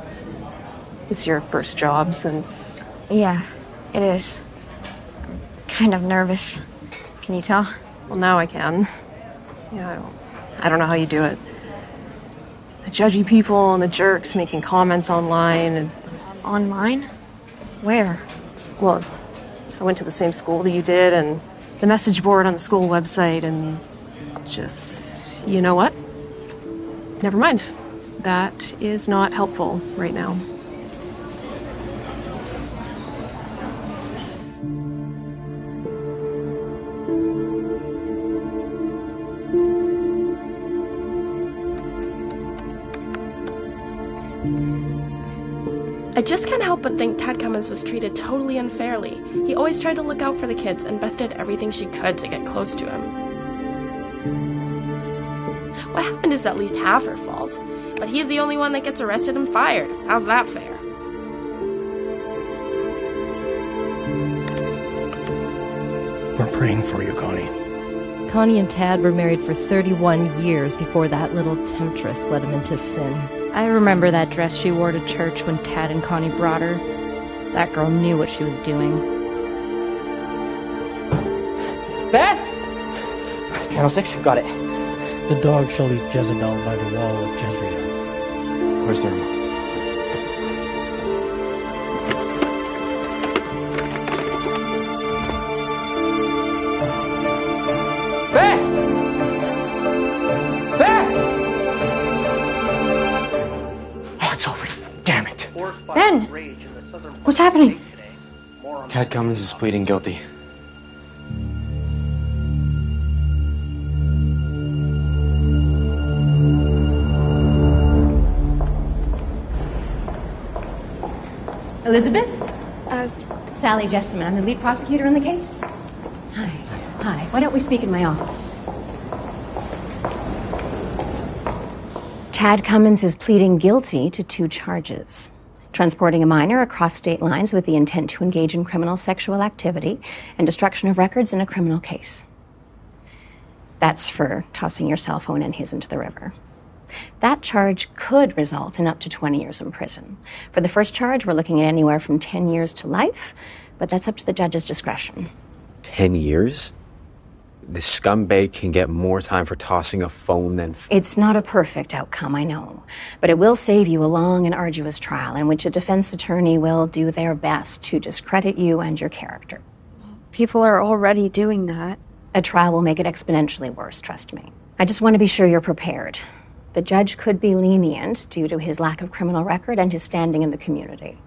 your first job since... Yeah, it is. I'm kind of nervous. Can you tell? Well, now I can. Yeah, I don't know how you do it. The judgy people and the jerks making comments online and... Online? Where? Well, I went to the same school that you did, and the message board on the school website, and just... You know what? Never mind. That is not helpful right now. I just can't help but think Tad Cummins was treated totally unfairly. He always tried to look out for the kids, and Beth did everything she could to get close to him. What happened is at least half her fault, but he's the only one that gets arrested and fired. How's that fair? We're praying for you, Connie. Connie and Tad were married for 31 years before that little temptress led him into sin. I remember that dress she wore to church when Tad and Connie brought her. That girl knew what she was doing. Beth! Channel 6, got it. The dog shall eat Jezebel by the wall of Jezreel. Where's the remote? Beth! Beth! Oh, it's over. Damn it. Ben! What's happening? Tad Cummins is pleading guilty. Elizabeth? Sally Jessamine. I'm the lead prosecutor in the case. Hi. Hi. Why don't we speak in my office? Tad Cummins is pleading guilty to 2 charges. Transporting a minor across state lines with the intent to engage in criminal sexual activity and destruction of records in a criminal case. That's for tossing your cell phone and his into the river. That charge could result in up to 20 years in prison. For the first charge, we're looking at anywhere from 10 years to life, but that's up to the judge's discretion. 10 years? The scumbag can get more time for tossing a phone than... It's not a perfect outcome, I know, but it will save you a long and arduous trial in which a defense attorney will do their best to discredit you and your character. People are already doing that. A trial will make it exponentially worse, trust me. I just want to be sure you're prepared. The judge could be lenient due to his lack of criminal record and his standing in the community.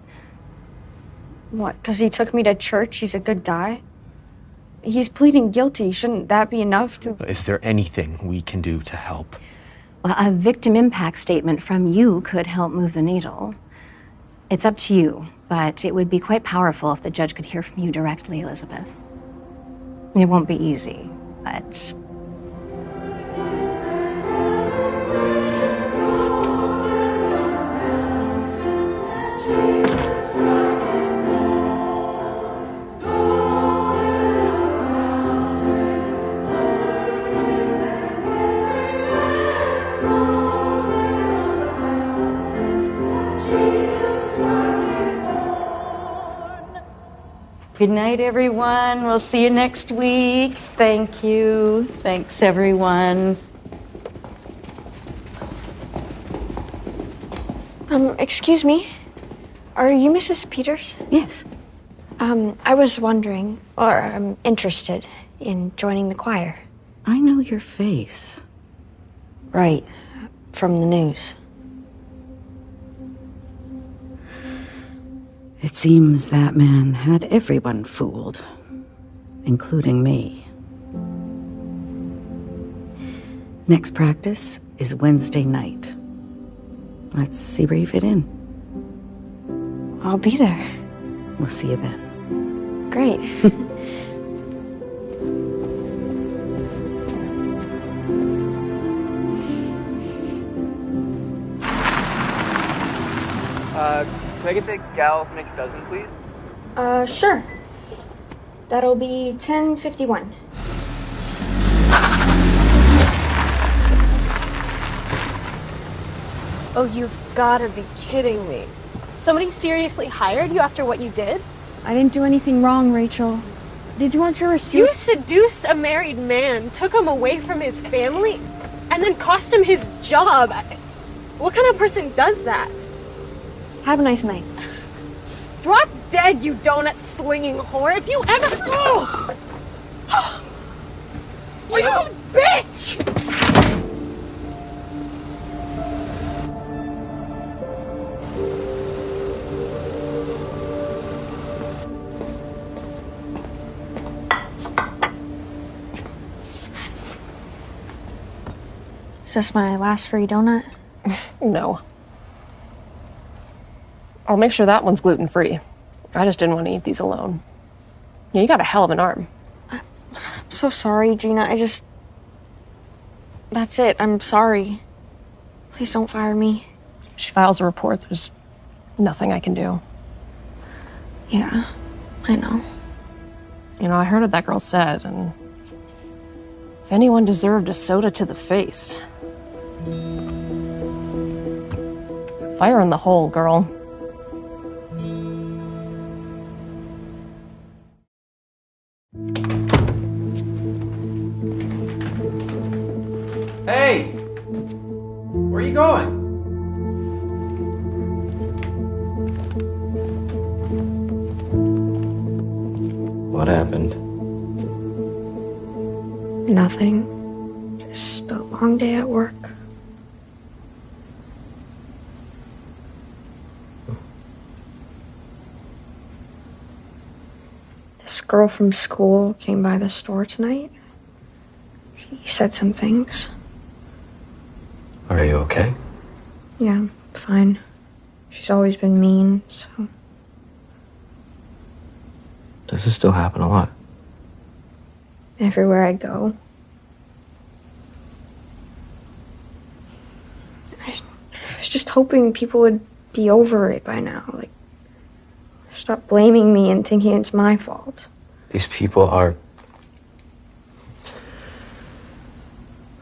What, because he took me to church, he's a good guy? He's pleading guilty. Shouldn't that be enough to... Is there anything we can do to help? Well, a victim impact statement from you could help move the needle. It's up to you, but it would be quite powerful if the judge could hear from you directly, Elizabeth. It won't be easy, but... Good night, everyone. We'll see you next week. Thank you. Thanks, everyone. Excuse me. Are you Mrs. Peters? Yes. I was wondering, or I'm interested in joining the choir. I know your face. Right. From the news. It seems that man had everyone fooled, including me. Next practice is Wednesday night. Let's see where you fit in. I'll be there. We'll see you then. Great. Can I get the Gal's McDozen, please? Sure. That'll be 10:51. Oh, you've gotta be kidding me. Somebody seriously hired you after what you did? I didn't do anything wrong, Rachel. Did you want your receipt? You seduced a married man, took him away from his family, and then cost him his job. What kind of person does that? Have a nice night. Drop dead, you donut-slinging whore. If you ever... You bitch! Is this my last free donut? No. I'll make sure that one's gluten-free. I just didn't want to eat these alone. Yeah, you got a hell of an arm. I'm so sorry, Gina. That's it. I'm sorry. Please don't fire me. If she files a report, there's nothing I can do. Yeah, I know. You know, I heard what that girl said, and if anyone deserved a soda to the face, fire in the hole, girl. Hey! Where are you going? What happened? Nothing. Just a long day at work. This girl from school came by the store tonight. She said some things. Are you okay? Yeah, I'm fine. She's always been mean, so... Does this still happen a lot? Everywhere I go. I was just hoping people would be over it by now. Like, stop blaming me and thinking it's my fault. These people are...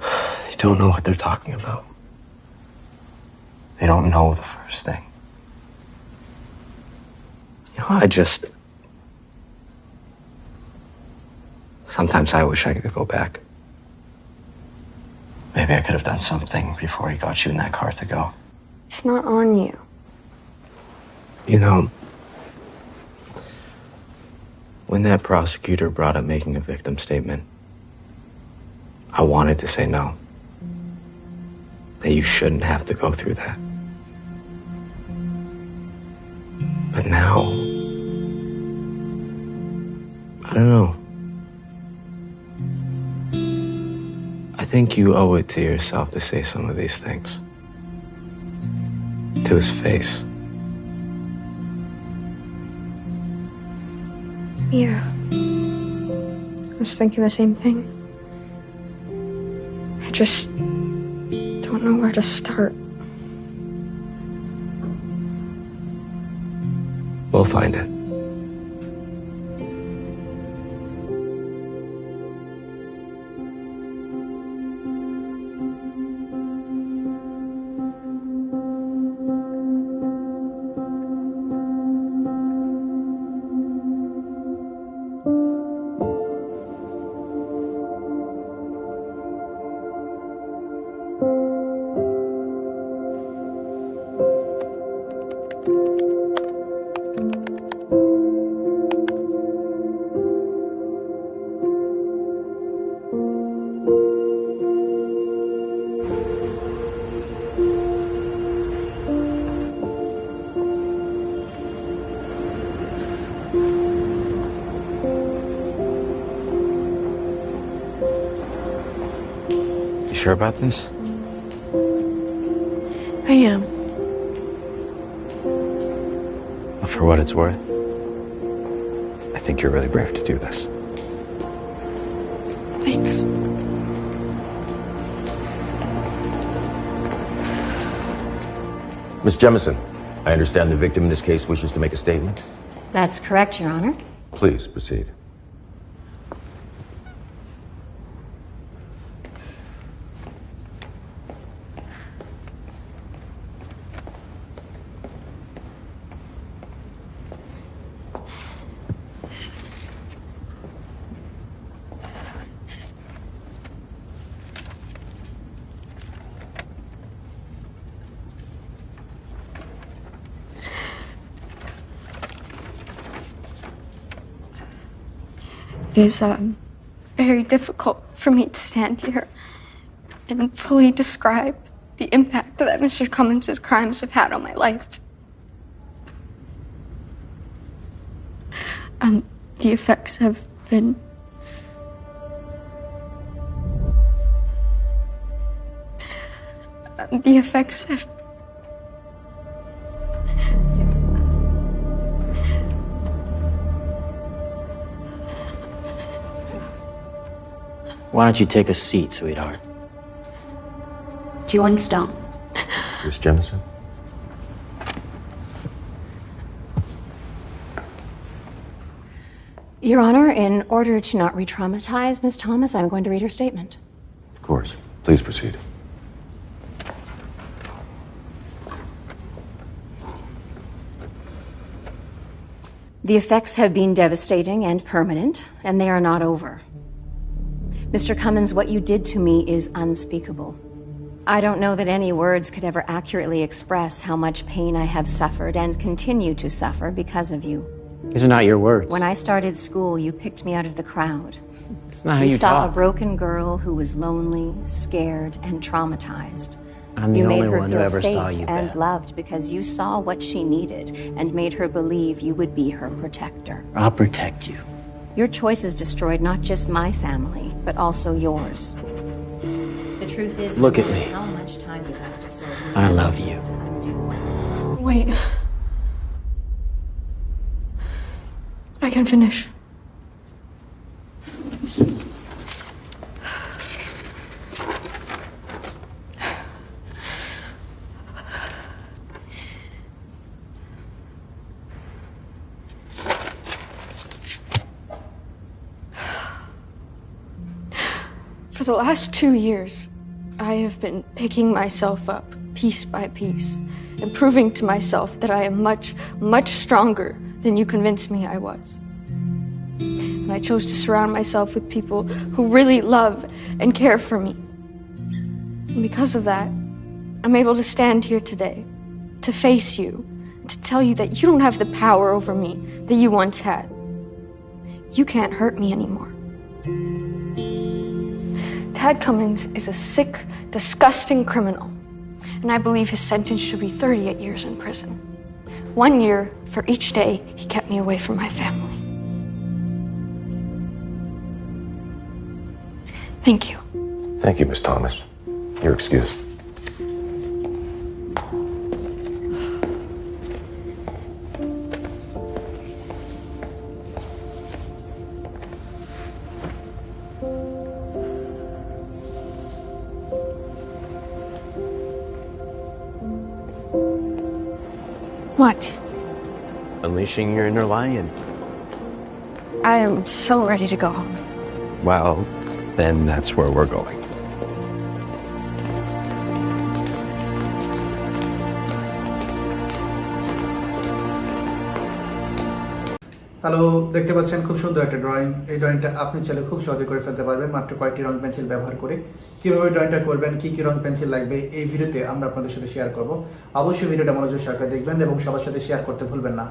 They don't know what they're talking about. They don't know the first thing. You know, sometimes I wish I could go back. Maybe I could have done something before he got you in that car to go. It's not on you. You know, when that prosecutor brought up making a victim statement, I wanted to say no. That you shouldn't have to go through that. But now, I don't know. I think you owe it to yourself to say some of these things. To his face. Yeah. I was thinking the same thing. I just don't know where to start. We'll find it. Sure about this? I am. For what it's worth, I think you're really brave to do this. Thanks. Miss Jemison, I understand the victim in this case wishes to make a statement. That's correct, Your Honor. Please proceed. It is very difficult for me to stand here and fully describe the impact that Mr. Cummins' crimes have had on my life. The effects have been the effects have Why don't you take a seat, sweetheart? Do you want stone? Miss Jemison? Your Honor, in order to not re-traumatize Ms. Thomas, I'm going to read her statement. Of course. Please proceed. The effects have been devastating and permanent, and they are not over. Mr. Cummins, what you did to me is unspeakable. I don't know that any words could ever accurately express how much pain I have suffered and continue to suffer because of you. These are not your words. When I started school, you picked me out of the crowd. It's not how you saw talk. a broken girl who was lonely, scared, and traumatized. I'm the You only made her one who feel ever safe saw you and bad. loved because you saw what she needed and made her believe you would be her protector. I'll protect you. Your choices destroyed not just my family, but also yours. The truth is, Look no at matter me. how much time you have to serve, I love you. Wait. I can finish. For the last 2 years, I have been picking myself up piece by piece and proving to myself that I am much, much stronger than you convinced me I was. And I chose to surround myself with people who really love and care for me. And because of that, I'm able to stand here today, to face you, to tell you that you don't have the power over me that you once had. You can't hurt me anymore. Tad Cummins is a sick, disgusting criminal, and I believe his sentence should be 38 years in prison. 1 year for each day he kept me away from my family. Thank you. Thank you, Miss Thomas. You're excused. What? Unleashing your inner lion. I am so ready to go home. Well, then that's where we're going. Hello, দেখতে পাচ্ছেন খুব সুন্দর একটা drawing. এই ড্রয়িংটা আপনি চাইলে খুব সহজে করে ফেলতে পারবেন মাত্র কয়েকটি রং পেন্সিল ব্যবহার করে। কিভাবে ড্রয়িংটা করবেন, কি কি রং পেন্সিল লাগবে, এই ভিডিওতে আমরা আপনাদের সাথে শেয়ার করব। অবশ্যই ভিডিওটা মনোযোগ সহকারে দেখবেন এবং সবার সাথে শেয়ার করতে ভুলবেন না।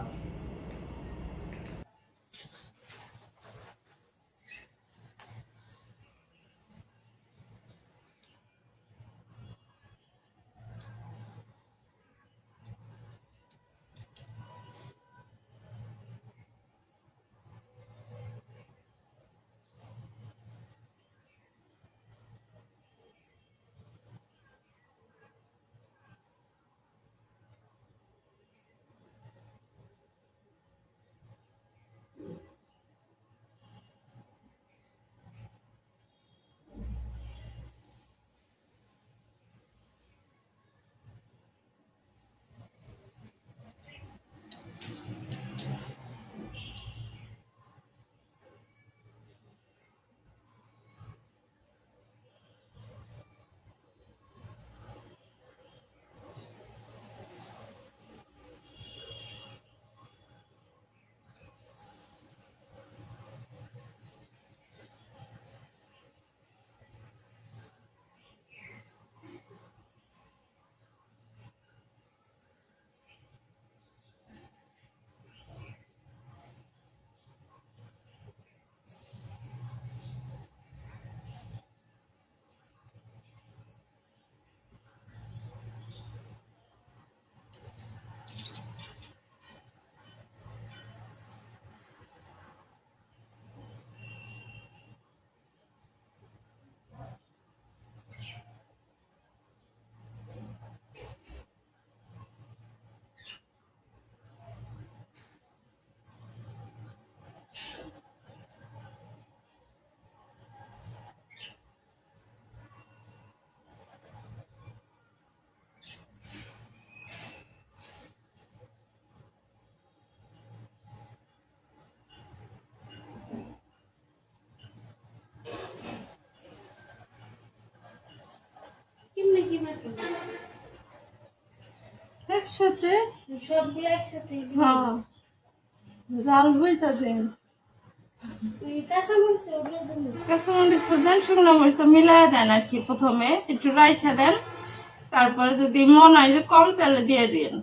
একসাথে সবগুলো একসাথে হ্যাঁ জাল বইতা দেন কাঁচামরিচ দেন শুকনো মরিচ মিলাই দেন আর কি প্রথমে একটু রাইখা দেন তারপরে যদি মনে হয় যে কম তাহলে দিয়ে দিন